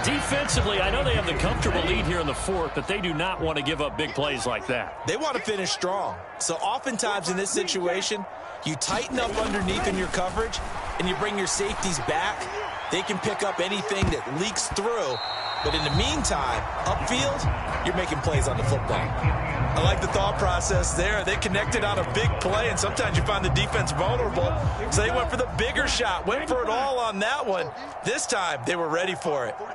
Defensively, I know they have the comfortable lead here in the fourth, but they do not want to give up big plays like that. They want to finish strong. So oftentimes in this situation, you tighten up underneath in your coverage and you bring your safeties back. They can pick up anything that leaks through. But in the meantime, upfield, you're making plays on the football. I like the thought process there. They connected on a big play, and sometimes you find the defense vulnerable. So they went for the bigger shot, went for it all on that one. This time, they were ready for it. Big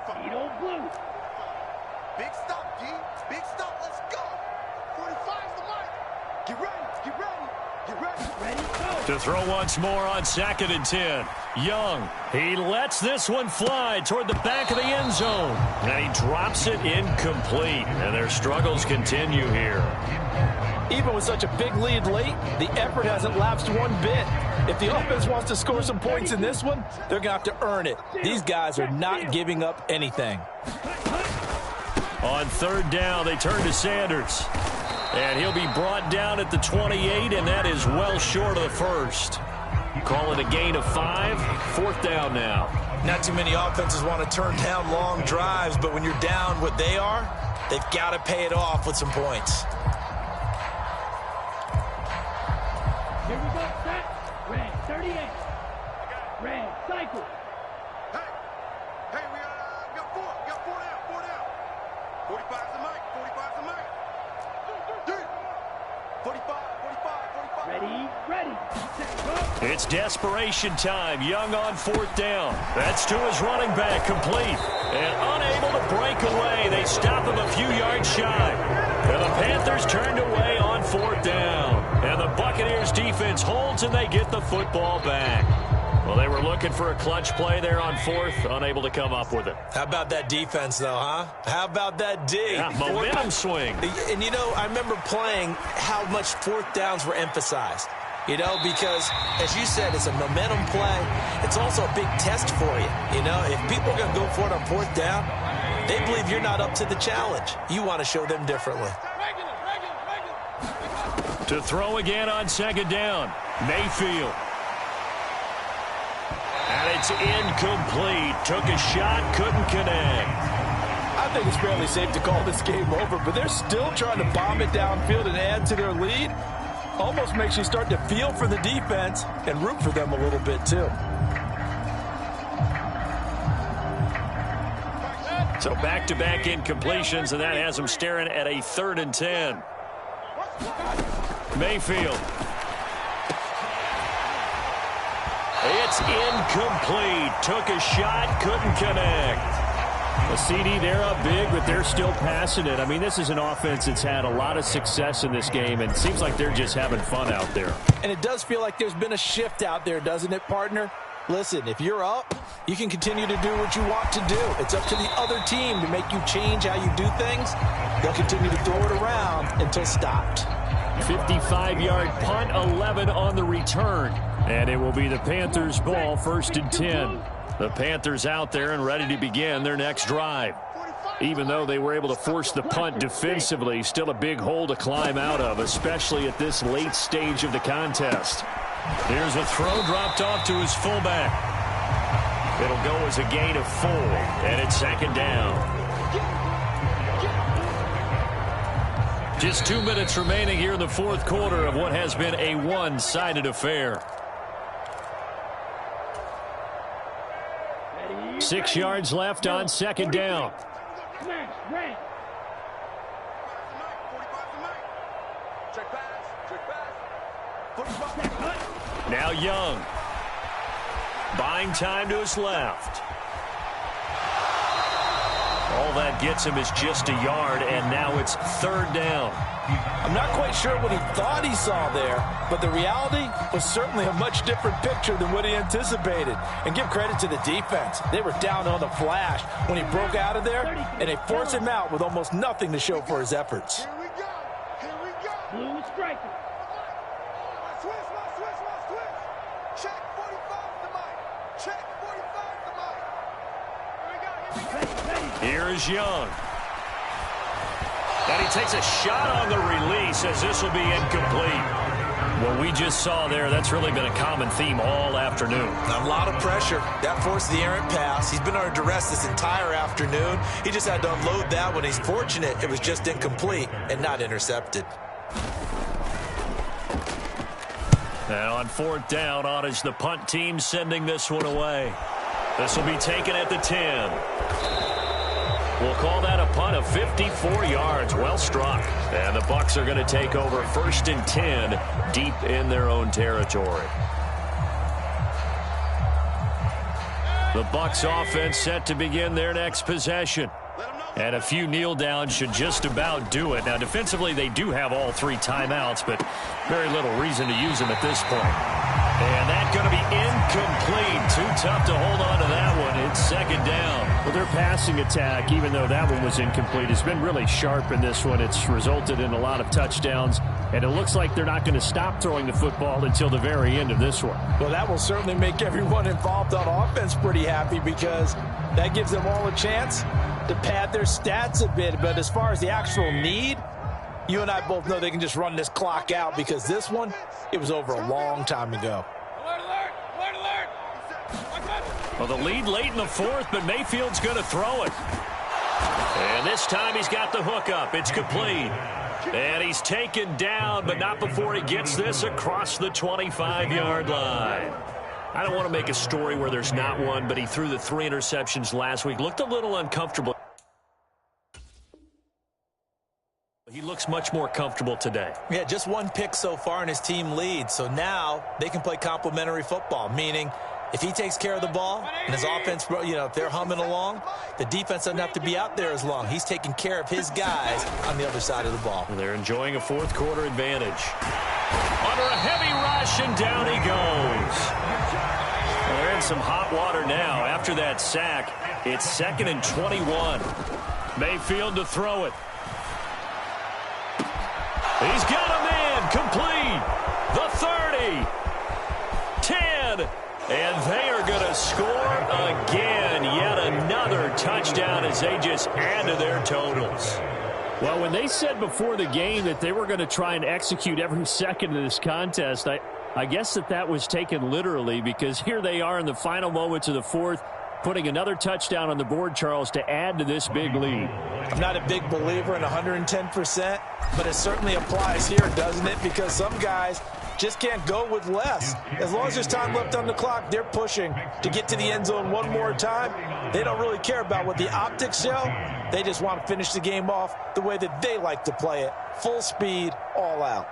stop, G. Big stop. Let's go. 45's the mark. Get ready. Get ready. Get ready. Ready, go. To throw once more on 2nd and 10. Young, he lets this one fly toward the back of the end zone. And he drops it incomplete. And their struggles continue here. Even with such a big lead late, the effort hasn't lapsed one bit. If the offense wants to score some points in this one, they're going to have to earn it. These guys are not giving up anything. On 3rd down, they turn to Sanders. And he'll be brought down at the 28, and that is well short of the first. Call it a gain of 5. 4th down now. Not too many offenses want to turn down long drives, but when you're down what they are, they've got to pay it off with some points. Here we go, set. Red, 38. Red, cycle. Hey, we got 4. We got 4 down. 4 down. 45's the mic. 45's the mic. 45. Ready, ready. Set, go. It's desperation time. Young on 4th down. That's to his running back, complete. And unable to break away. They stop him a few yards shy. And the Panthers turned away on 4th down. And the Buccaneers defense holds and they get the football back. Well, they were looking for a clutch play there on 4th, unable to come up with it. How about that defense, though, huh? How about that D? Yeah, momentum swing. And, you know, I remember playing how much 4th downs were emphasized. You know, because, as you said, it's a momentum play. It's also a big test for you. You know, if people are going to go for it on 4th down, they believe you're not up to the challenge. You want to show them differently. To throw again on 2nd down, Mayfield. And it's incomplete. Took a shot, couldn't connect. I think it's fairly safe to call this game over, but they're still trying to bomb it downfield and add to their lead. Almost makes you start to feel for the defense and root for them a little bit, too. So back-to-back incompletions, and that has them staring at a 3rd and 10. Mayfield. It's incomplete. Took a shot, couldn't connect. The CD, they're up big, but they're still passing it. I mean, this is an offense that's had a lot of success in this game, and it seems like they're just having fun out there. And it does feel like there's been a shift out there, doesn't it, partner? Listen, if you're up, you can continue to do what you want to do. It's up to the other team to make you change how you do things. They'll continue to throw it around until stopped. 55-yard punt, 11 on the return. And it will be the Panthers' ball, 1st and 10. The Panthers out there and ready to begin their next drive. Even though they were able to force the punt defensively, still a big hole to climb out of, especially at this late stage of the contest. Here's a throw dropped off to his fullback. It'll go as a gain of 4, and it's 2nd down. Just 2 minutes remaining here in the fourth quarter of what has been a one-sided affair. 6 yards left on second down. Smash, red. Check pass. Now Young. Buying time to his left. All that gets him is just a yard, and now it's third down. I'm not quite sure what he thought he saw there, but the reality was certainly a much different picture than what he anticipated. And give credit to the defense. They were down on the flash when he broke out of there, and they forced him out with almost nothing to show for his efforts. Here we go. Here we go. Blue striker. Switch. Check 45 to Mike. Check 45 to Mike. Here is Young. And he takes a shot on the release as this will be incomplete. What we just saw there, that's really been a common theme all afternoon. A lot of pressure. That forced the errant pass. He's been under duress this entire afternoon. He just had to unload that one. He's fortunate it was just incomplete and not intercepted. And on fourth down, on is the punt team sending this one away. This will be taken at the 10. We'll call that a punt of 54 yards. Well struck. And the Bucs are going to take over first and 10 deep in their own territory. The Bucs offense set to begin their next possession. And a few kneel downs should just about do it. Now, defensively, they do have all 3 timeouts, but very little reason to use them at this point. And that's going to be incomplete. Too tough to hold on to that one. It's second down. Well, their passing attack, even though that one was incomplete, has been really sharp in this one. It's resulted in a lot of touchdowns, and it looks like they're not going to stop throwing the football until the very end of this one. Well, that will certainly make everyone involved on offense pretty happy because that gives them all a chance to pad their stats a bit. But as far as the actual need, you and I both know they can just run this clock out because this one, it was over a long time ago. Alert, alert, alert, alert. Well, the lead late in the fourth, but Mayfield's going to throw it. And this time he's got the hook up. It's complete. And he's taken down, but not before he gets this across the 25-yard line. I don't want to make a story where there's not one, but he threw the 3 interceptions last week. Looked a little uncomfortable. He looks much more comfortable today. Yeah, just 1 pick so far and his team leads. So now they can play complementary football, meaning if he takes care of the ball and his offense, if they're humming along, the defense doesn't have to be out there as long. He's taking care of his guys on the other side of the ball. They're enjoying a fourth quarter advantage. Under a heavy rush, and down he goes. Well, they're in some hot water now. After that sack, it's 2nd and 21. Mayfield to throw it. He's got a man complete. The 30. 10. And they are going to score again. Yet another touchdown as they just add to their totals. Well, when they said before the game that they were going to try and execute every second of this contest, I guess that was taken literally, because here they are in the final moments of the fourth, putting another touchdown on the board, Charles, to add to this big lead. I'm not a big believer in 110%, but it certainly applies here, doesn't it? Because some guys just can't go with less. As long as there's time left on the clock, they're pushing to get to the end zone one more time. They don't really care about what the optics show. They just want to finish the game off the way that they like to play it. Full speed, all out.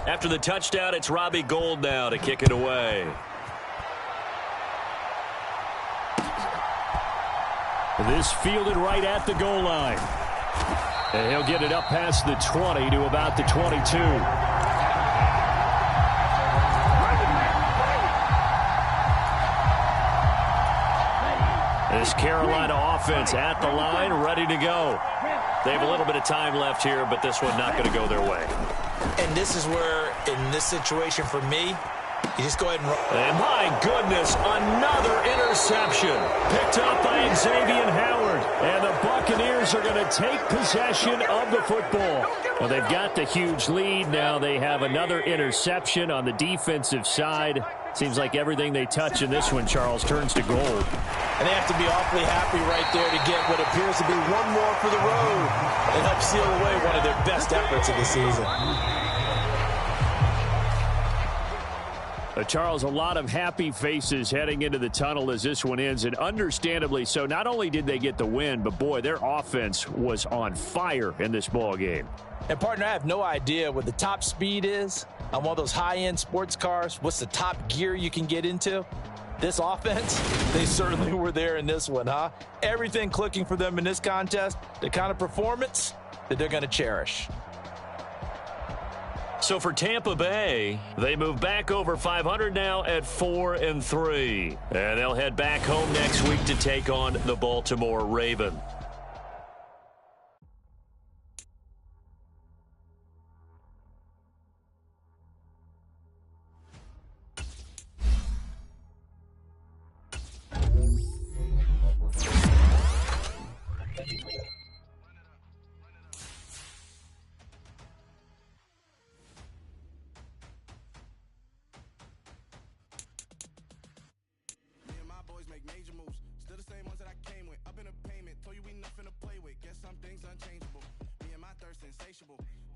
After the touchdown, it's Robbie Gould now to kick it away. This fielded right at the goal line. And he'll get it up past the 20 to about the 22. This Carolina offense at the line, ready to go. They have a little bit of time left here, but this one not going to go their way. And this is where, in this situation for me, you just go ahead and run. And my goodness, another interception. Picked up by Xavier Howard. And the Buccaneers are going to take possession of the football. Well, they've got the huge lead. Now they have another interception on the defensive side. Seems like everything they touch in this one, Charles, turns to gold. And they have to be awfully happy right there to get what appears to be one more for the road and help seal away one of their best efforts of the season. Charles, a lot of happy faces heading into the tunnel as this one ends, and understandably so. Not only did they get the win, but, boy, their offense was on fire in this ball game. And, partner, I have no idea what the top speed is on one of those high-end sports cars. What's the top gear you can get into? This offense, they certainly were there in this one, huh? Everything clicking for them in this contest, the kind of performance that they're going to cherish. So for Tampa Bay, they move back over 500 now at 4-3. And they'll head back home next week to take on the Baltimore Ravens.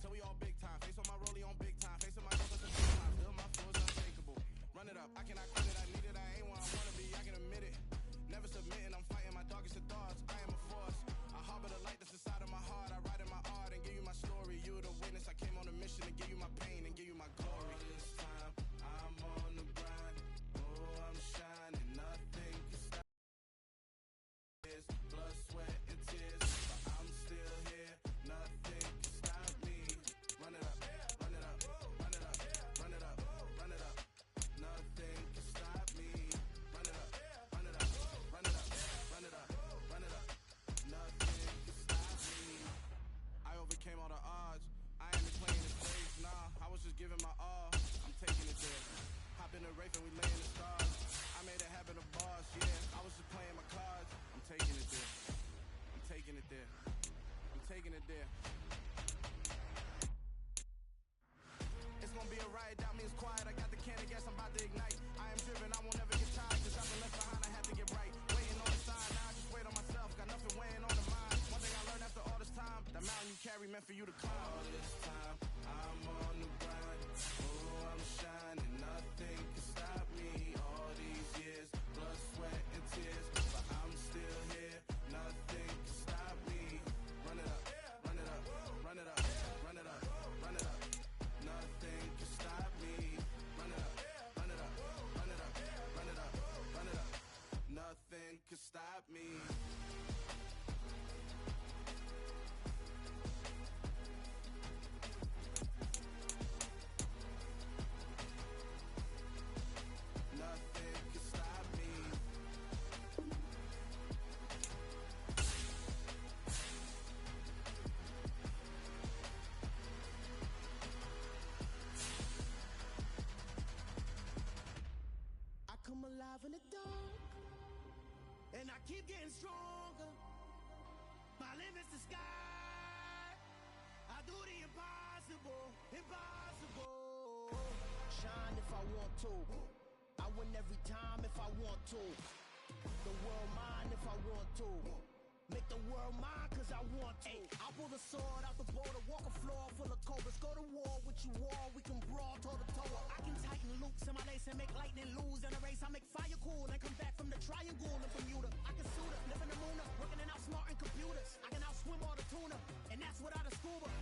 Till we all big time, face on my rollie on big time, face on my brothers and big time, still my flow is unshakable. Run it up, I cannot quit it, I need it, I ain't where I wanna be, I can admit it. Never submitting, I'm fighting my darkest of thoughts, I am a force. I harbor the light that's inside of my heart, I write in my art and give you my story. You the witness, I came on a mission to give you my pain and give you my glory. All this time, I'm on the grind, oh I'm shining, nothing can stop. Blood, sweat, and tears, but I'm still here, nothing can stop me. Run it up, run it up, run it up, run it up, run it up. Nothing can stop me. Run it up, run it up, run it up, run it up, run it up. Nothing can stop me. I overcame all the odds. I ain't been playing this place, nah. I was just giving my all. I'm taking it there. Hop in the Wraith and we lay in the stars. I made it happen, a boss, yeah. I was just playing my cards. I'm taking it there. I'm taking it there. I'm taking it there. It's gonna be a riot, doubt me it's quiet. I got the can of gas, I'm about to ignite. I am driven, I won't ever get tired, cause I've been left behind, I have to get right. Waiting on the sign, now I just wait on myself, got nothing weighing on the mind. One thing I learned after all this time, the mountain you carry meant for you to climb. All this time, I'm on the grind, oh I'm shining, nothing can stop me. All these years, blood, sweat, and tears, but I'm still here, nothing can stop me. Run it up, run it up, run it up, run it up, run it up. Nothing can stop me. Run it up, run it up, run it up, run it up, run it up. Nothing can stop me. Nothing can stop me. I come alive in the dark, and I keep getting stronger. My limit's the sky. I do the impossible, impossible. Shine if I want to. I win every time if I want to. The world mine if I want to. Make the world mine cause I want to. I pull the sword out the border, walk a floor full of cobras. Go to war with you all, we can brawl toe to toe. I can tighten loops in my lace and make lightning lose in a race. I make fire cool and come back from the triangle in Bermuda. I can suit up, live in the moon up, working and outsmarting computers. I can outswim all the tuna, and that's without a scuba.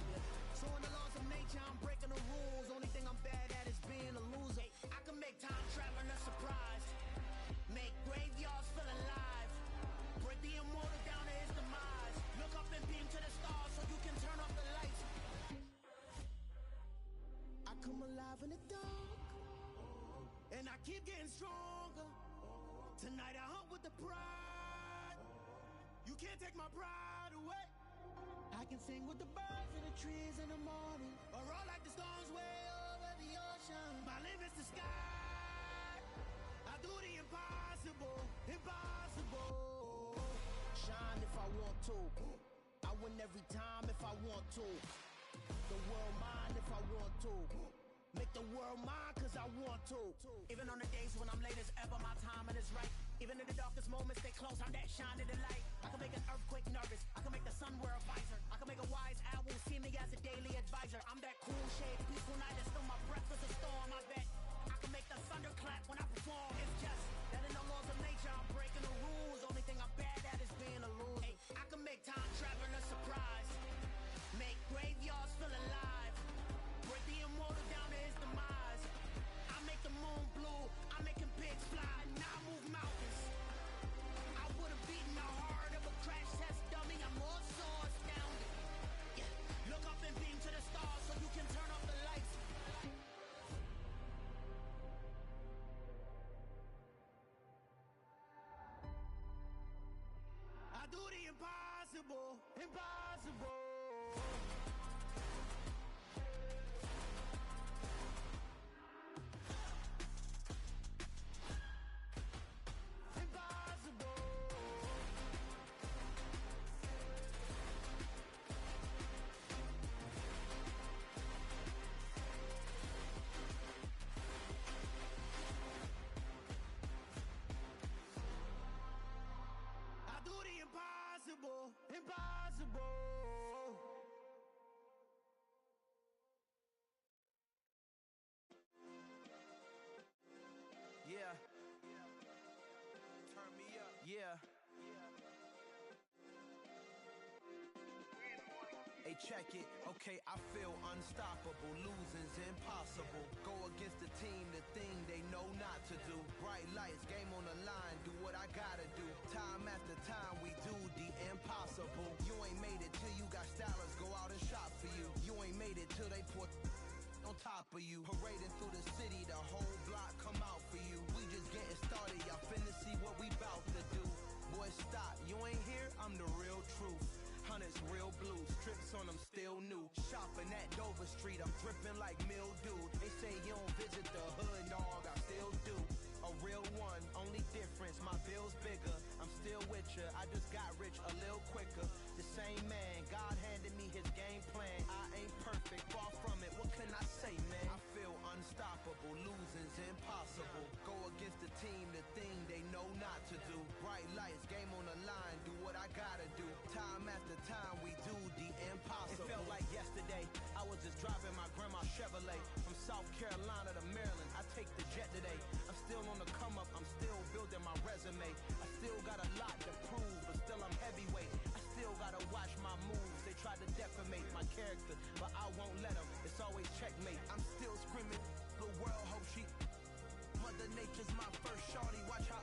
So in the laws of nature, I'm breaking the rules. Only thing I'm bad at is being a loser. I can make time traveling a surprise, make graveyards feel alive, break the immortal down to his demise. Look up and beam to the stars so you can turn off the lights. I come alive in the dark, and I keep getting stronger. Tonight I hunt with the pride. You can't take my pride away. I can sing with the birds and the trees in the morning, or roll like the storms way over the ocean. My limit's the sky. I do the impossible, impossible. Shine if I want to. I win every time if I want to. The world mine if I want to. Make the world mine cause I want to. Even on the days when I'm late as ever, my timing is right. Even in the darkest moments, stay close. I'm that shine in the light. I can make an earthquake nervous. I can make the sun wear a visor. I can make a wise owl see me as a daily advisor. I'm that cool shade, peaceful night, and still my breath is a storm. I bet I can make the thunder clap when I perform. It's just that in the laws of nature, I'm breaking the rules. Only thing I'm bad at is being a loser. Hey, I can make time traveling a surprise. Make graveyards feel alive. Break the immortal down to his demise. I make the moon blue. I'm making pigs fly. Now I move mountains. I would have beaten the heart of a crash test dummy. I'm more so astounded. Yeah. Look up and beam to the stars so you can turn off the lights. I do the impossible, impossible. Impossible, impossible. Yeah. Turn me up. Yeah. Hey, check it. Okay, I feel unstoppable. Losing's impossible. Go against the team, the thing they know not to do. Bright lights, game on the line. Do what I gotta do. Time after time, we do the impossible. You ain't made it till you got stylers go out and shop for you. You ain't made it till they put on top of you. Parading through the city, the whole block come out for you. We just getting started. Y'all finna see what we bout to do. Boy, stop. You ain't here? I'm the real truth. Hunters, real blue, strips on them still new. Shopping at Dover Street, I'm dripping like mildew. They say you don't visit the hood, dog, I still do. A real one, only difference, my bill's bigger. I'm still with ya, I just got rich a little quicker. The same man, God handed me his game plan. I ain't perfect, far from it, what can I say, man? I feel unstoppable, losing's impossible. Go against the team, the thing they know not to do. Bright lights, game on the line, do what I gotta do. Time after time, we do the impossible. It felt like yesterday, I was just driving my grandma's Chevrolet. From South Carolina to Maryland, I take the jet today. I'm still on the come up, I'm still building my resume. I still got a lot to prove, but still I'm heavyweight. I still gotta watch my moves. They try to defamate my character, but I won't let them. It's always checkmate. I'm still screaming, the world hope she. Mother Nature's my first shorty, watch how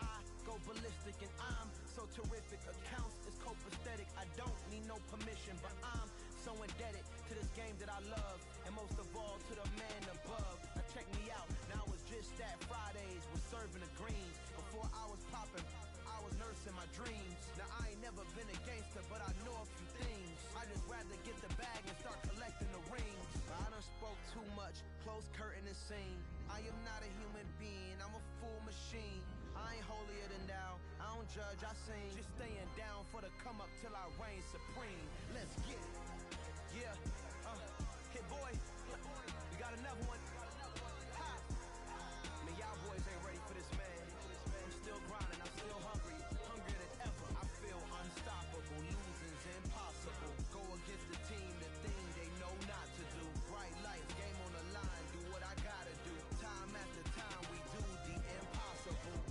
I go ballistic and I'm so terrific. Accounts is copacetic. I don't need no permission, but I'm so indebted to this game that I love, and most of all to the man above. Now check me out. Now it's just that Fridays was serving the greens. Before I was popping, I was nursing my dreams. Now I ain't never been a gangster, but I know a few things. I just rather get the bag and start collecting the rings. I done spoke too much, close curtain and scene. I am not a human being, I'm a full machine. I ain't holier than thou, I don't judge, I sing. Just staying down for the come up till I reign supreme. Let's get it. Yeah, hit boy, we got another one. Ha! Man, y'all boys ain't ready for this, man. I'm still grinding, I'm still hungry, hungrier than ever. I feel unstoppable, losing's impossible. Go against the team, the thing they know not to do. Bright lights, game on the line, do what I gotta do. Time after time, we do the impossible.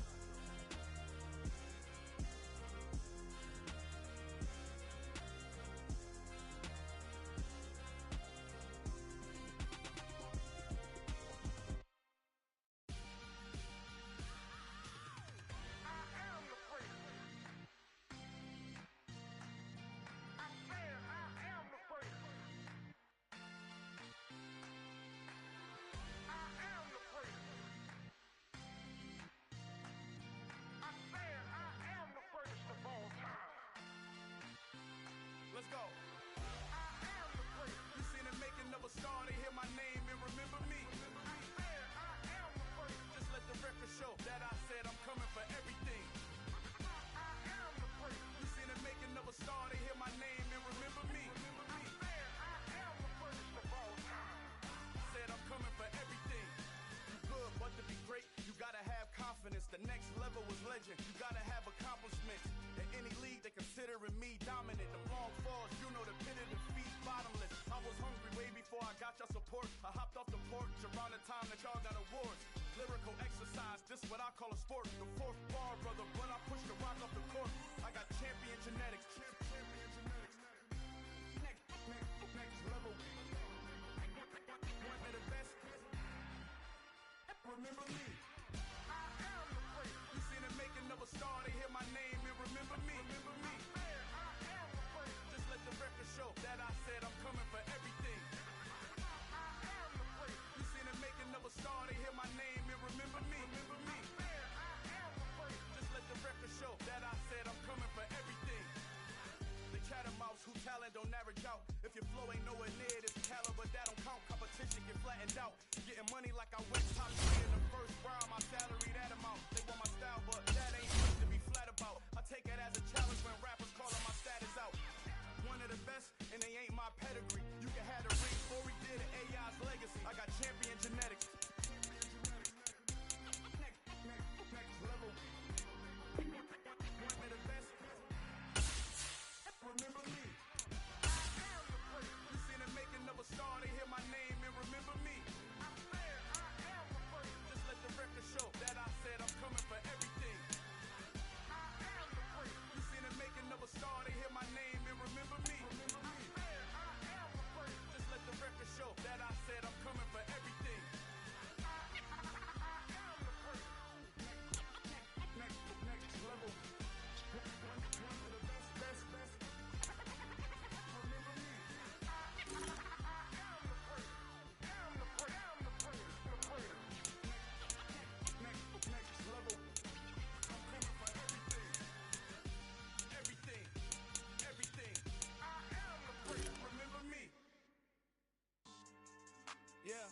competition. You gotta have accomplishments. In any league, they considering me dominant. The long falls, you know the pit of defeat, bottomless. I was hungry way before I got your support. I hopped off the porch around the time that y'all got awards. Lyrical exercise, this what I call a sport. The fourth bar, brother, when I push the rock off the court. I got champion genetics. Next level. One of the best. Remember me. I am the great. You seen the making of a star, they hear my name and remember me. Remember me. I am the great. Just let the record show that I said I'm coming for everything. I am the great. You seen the making of a star, they hear my name and remember me. Remember me. I am the great. Just let the record show that I said I'm coming for everything. The chattermouths who talent don't average out. If your flow ain't nowhere near this caliber, that don't count. Competition get flattened out. Getting money like I went top 3 in the first round. My salary that amount. They want my style, but that ain't much to be flat about. I take it as a challenge when rappers calling my status out. One of the best, and they ain't my pedigree. You can have the ring before we did it. AI's legacy. I got champion genetics. Next level. One of the best. Remember me. I am the great. You seen the making of a star, they hear my name and remember me. I am the great. Just let the record show that I said I'm coming for everything. I am the great. You seen the making of a star, they hear my name and remember me. Remember me. I am the great. Just let the record show that I said I'm coming for everything. I am the great. Next level. One of the best. Remember me. I am the great. Am the great. Next level. I'm coming for everything. Everything. I am the great. Remember me. Yeah.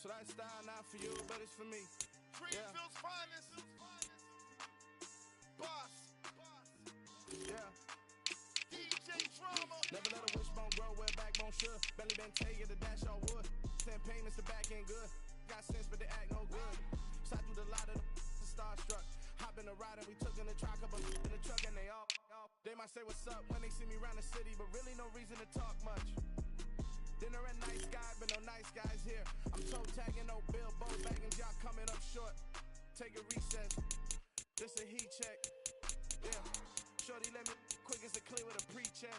So that style not for you, but it's for me. Greenfield's finest. Boss. Yeah. DJ Drama. Never let a wishbone grow where backbone should. Belly been taking the dash all wood. Send payments to back end good. Got sense, but they act no good. Side through the lot of the starstruck. Hop in the ride and we took in the truck up in the truck and they all. They might say what's up when they see me around the city, but really no reason to talk much. Dinner and nice guy, but no nice guys here. I'm toe tagging, no billboard bagging, y'all coming up short. Take a recess. This a heat check. Yeah. Shorty let me quick as a clear with a pre-check.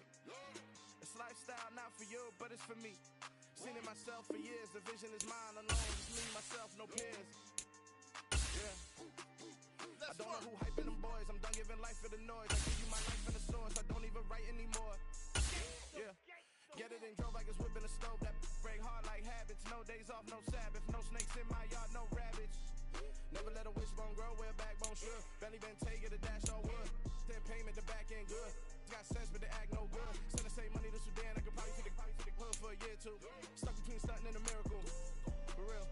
It's lifestyle not for you, but it's for me. Seen it myself for years. The vision is mine alone. Just me, myself, no peers. Yeah. I don't know who hyping them boys. I'm done giving life for the noise. I give you my life for the source. I don't even write anymore. Yeah. Get it and drove like it's whipping a stove. That break hard like habits. No days off, no Sabbath. No snakes in my yard, no rabbits. Never let a wishbone grow where backbone should. Belly been taking the dash all wood. Send payment to back end good. Got sense but they act no good. Send the same money to Sudan. I could probably take the hood for a year or two. Stuck between stunting and a miracle. For real.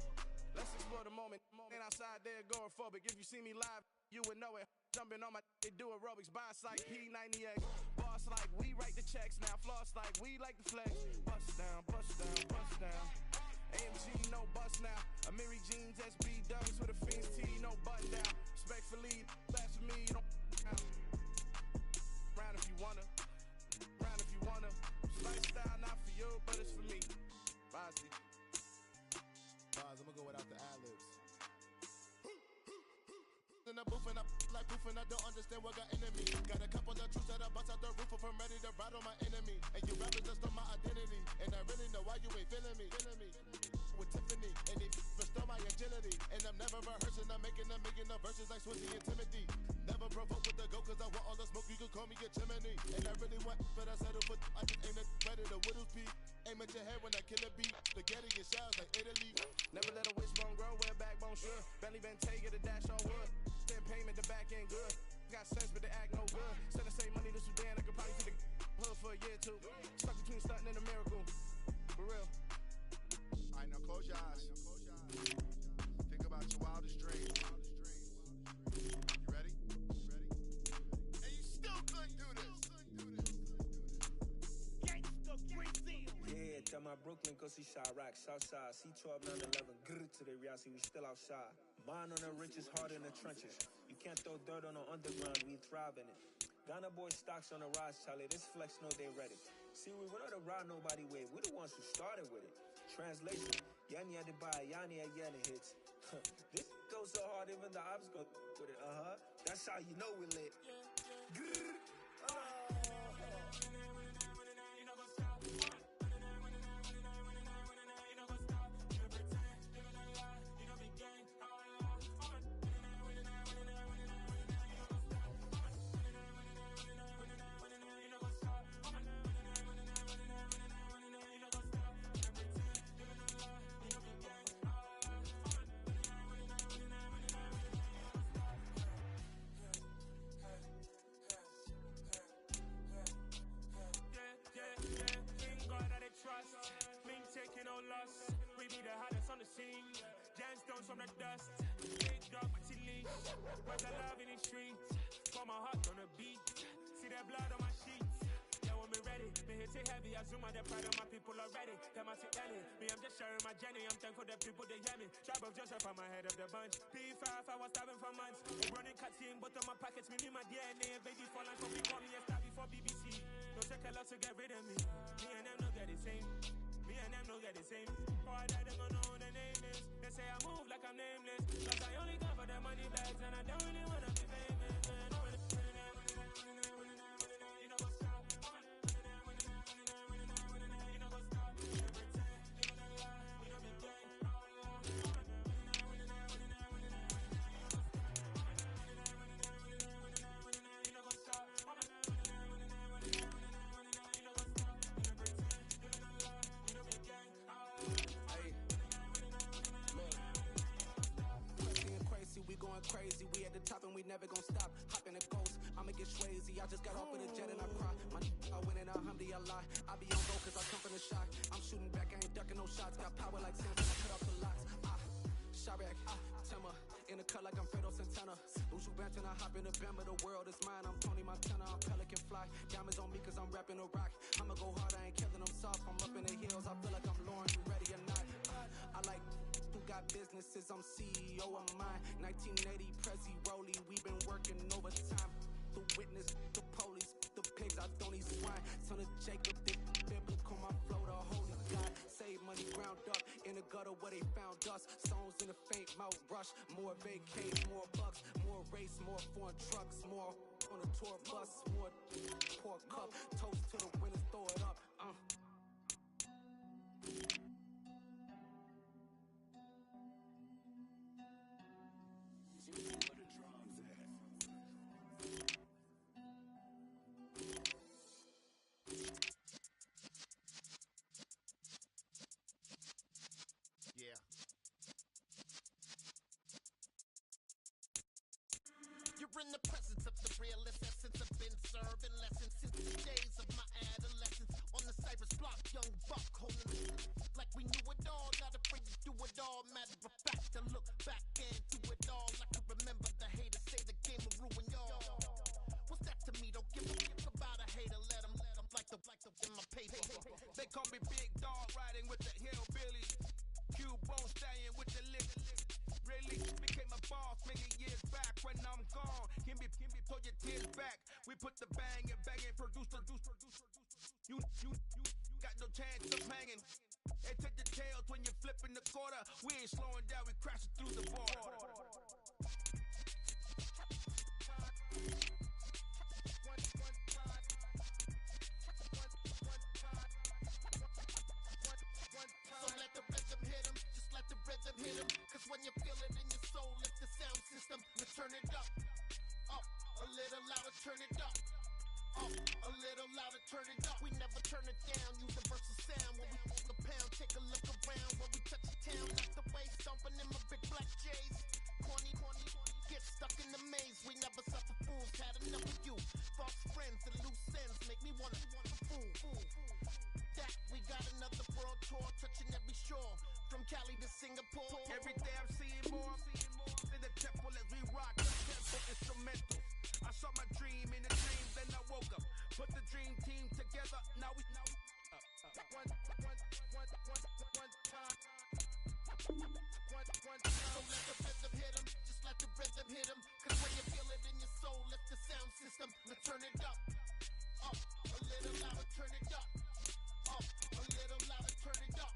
Let's explore the moment. Ain't outside there agoraphobic. If you see me live, you would know it. Jumping on my, they do aerobics. Boss like P90X. Boss like we write the checks now. Floss like we like the flex. Bust down, bust down, bust down. AMG, no bust now. Amiri jeans, SB dunks with a Fiends T, no button down. Respectfully, blasphemy, you don't down. Round if you wanna. Round if you wanna. Lifestyle not for you, but it's for me. Bossy. I'm gonna go without the ad-libs. In the booth and I like proof and I don't understand what got into me. Got a couple of truths that I bust out the roof if I'm ready to battle my enemy. And you rappers just on my identity. And I really know why you ain't feeling me. With Tiffany and they restore my agility. And I'm never rehearsing, I'm making the verses like Swizzy and Timothy. Never provoke with the go cause I want all the smoke, you can call me a chimney. And I really want, but I settle for I just aim at the widow's peak. Aim at your head when I kill a beat. Spaghetti get shells like Italy. Never let a wishbone grow where backbone should. Belly been taking the dash all wood. Send payment to back end good. Got sense but they act no good. Send the same money to Sudan, I could probably take the hood for a year or two. Stuck between stunting and a miracle. For real. Alright, now close your eyes. Think about your wildest dreams. You ready? And you still couldn't do this. Yeah, tell my Brooklyn cause he shot rock, Southside, C12, 911, grrr to the reality, we still outside. Mine on the riches, hard in the trenches. You can't throw dirt on the underground, we thrive in it. Ghana boy stocks on the rise, Charlie. This flex know they ready. See, we're not a ride nobody with. We're the ones who started with it. Translation: Yanni had to buy, Yanni again it hits. This goes so hard, even the ops go with it. That's how you know we lit. Taking no loss, we be the hottest on the scene. Gemstones from the dust, big dog with your leash. Where's the love in the streets? For my heart on the beat. See that blood on my sheets. Yeah, when we ready, me hit it heavy. I zoom out the pride of my people already. Them I see Ellie, me I'm just sharing my journey. I'm thankful the people they hear me. Tribe of Joseph, I'm ahead of the bunch. P5, I was starving for months. Running cuts in, but on my pockets, me need my DNA. Baby for life, so we call me a star before BBC. Don't take a lot to get rid of me. Me and them don't get the same. Me and them don't get the same. Oh, I died, them gonna know who the name is. They say I move like I'm nameless. Cause I only come for the money bags and I don't really wanna be famous. You know what's up? You know what's up? We don't pretend, living a lie. We don't be gang. You know what's up? We going crazy, we at the top and we never gon' stop. Hop in the ghost, I'ma get crazy. I just got off of the jet and I cry. My I win and alhamdulillah. I be on go cause I come from the shot. I'm shooting back, I ain't ducking no shots. Got power like Samson, I cut off the locks. Shabak, Timmer, in the cut like I'm Fredo Santana. Ushu Benton, I hop in the Bama, the world is mine. I'm Tony Montana, I'm Pelican Fly. Diamonds on me cause I'm rapping a rock. I'ma go hard, I ain't killing them soft. I'm up in the hills, I feel like I'm Lauren, you ready or not? I like who got businesses, I'm CEO of mine. 1980 Prezi Rolly, we been working overtime. The witness, the police, the pigs, I don't eat swine. Son of Jacob, this biblical, my flow, the holy God. Save money ground up in the gutter where they found us. Stones in the faint mouth rush. More vacates, more bucks, more race, more foreign trucks, more on a tour bus, more pour cup. Toast to the winners, throw it up. Yeah. You're in the presence of the realest essence. I've been serving lessons since the days of my adolescence. On the Cypress block, young buck holding it like we knew it all. Not afraid to do it all. Matter of fact, to look back and do it all. I can remember the haters say the game will ruin y'all. What's that to me? Don't give a fuck about a hater. Let them like the in my paper. They call me Big Dog, riding with the hillbillies. Q-Bone stallion with the lip. Really became a boss many years back. When I'm gone, give me pull your tears back. We put the bang and produce. You got no chance of hanging. And take the tails when you're flipping the quarter. We ain't slowing down, we crashing through the border. So let the rhythm hit him, just let the rhythm hit him. Cause when you feel it in your soul, lift the sound system and turn it up. Up, a little louder, turn it up. Up, a little louder, turn it up. We never turn it down, universal sound. When we on the pound, take a look around. When we touch the town, knock the way, stomping in my big black J's. Corny, get stuck in the maze. We never suffer fools, had enough of you. False friends and loose ends make me wanna fool. That we got another world tour, touching every shore, from Cali to Singapore. Every day I'm seeing more in the temple as we rock the temple instrumentals. I saw my dream in a dream, then I woke up. Put the dream team together, now we one time. So let the rhythm hit him, just let the rhythm hit him. When you feel it in your soul, lift the sound system. Now turn it up. Up. A little louder, turn it up. Up. A little louder, turn it up.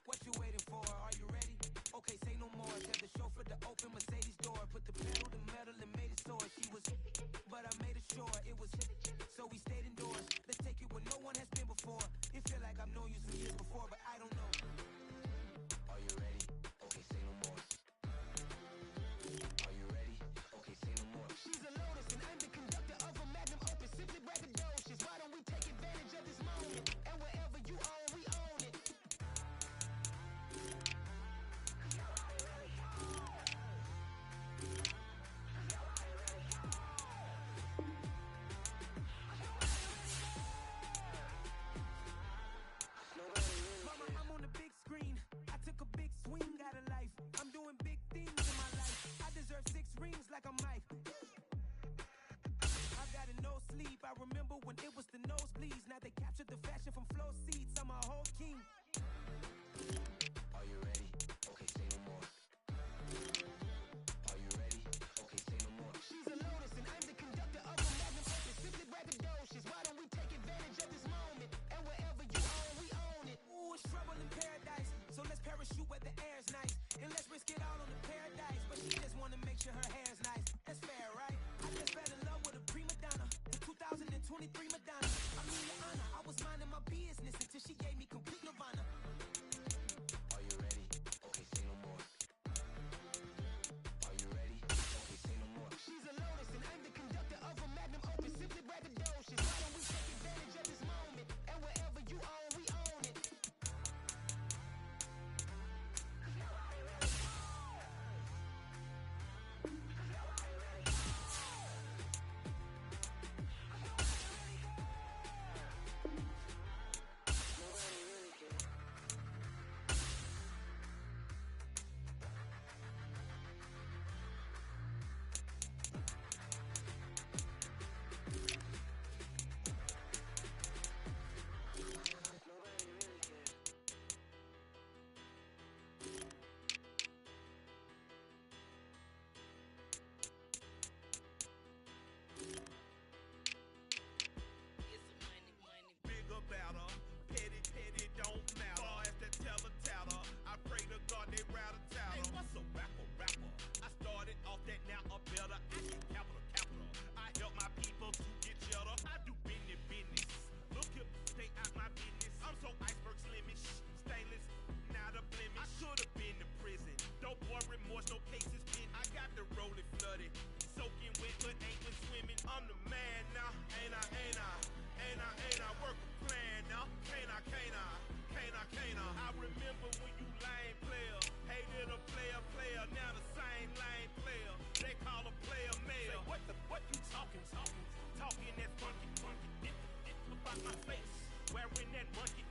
What you waiting for? Are you ready? Okay, say no more. Tell the chauffeur to open Mercedes door. Put the pedal to metal and made it sore. She was, but I made it sure it was. So we stayed indoors. Let's take it where no one has been before. It feel like I've known you some years before, but I don't know. Are you ready? Okay, say no more. Are you ready? Okay, say no more. She's a Lotus and I'm the conductor of a Magnum Opus. Simply braggadocious. Why don't we take advantage of this moment? And wherever you own, we own it. Mama, I'm on the big screen. I took a big swing out of life. I'm doing big things in my life. I deserve 6 rings like I'm Mike. I got a no sleep. I remember when it was the nosebleeds. Now they captured the fashion from flow seats. I'm a whole king. Are you ready? Okay, say no more. Are you ready? Okay, say no more. She's a Lotus and I'm the conductor of a Magnum Opus. Simply braggadocious. Why don't we take advantage of this moment? And wherever you own, we own it. Ooh, it's trouble in paradise. So let's parachute where the air's nice. And let's risk it all on the paradise. But she just wanna make sure her hair's nice. That's fair, right? I just fell in love with a prima donna. The 2023 Madonna. I mean, your honor, I was minding my business until she gave me complete nirvana. Are you ready? Okay, say no more. Are you ready? Okay, say no more. She's a Lotus and I'm the conductor of a Magnum Opus. Simply braggadocious. Why don't we take advantage of this moment? And wherever you own, we own it. Bigger, better, petty, petty, don't matter. Far as the teller, I pray to God they rattle tattle. Hey, what's a rapper? I started off that, now I'm better. I get capital. I help my people to get cheddar. I do business. Look here, stay out my business. I'm so iceberg slimish, stainless, not a blemish. I should have been to prison. Don't boy remorse, no cases pinned. I got the rolling flooded, soaking wet, but ain't been swimming. I'm the man now, ain't I? Work a plan now, can't I? I remember when you lame player, hated a player, now the same lame player. They call a player mayor. Say, what you talking that funky, about my face, wearing that monkey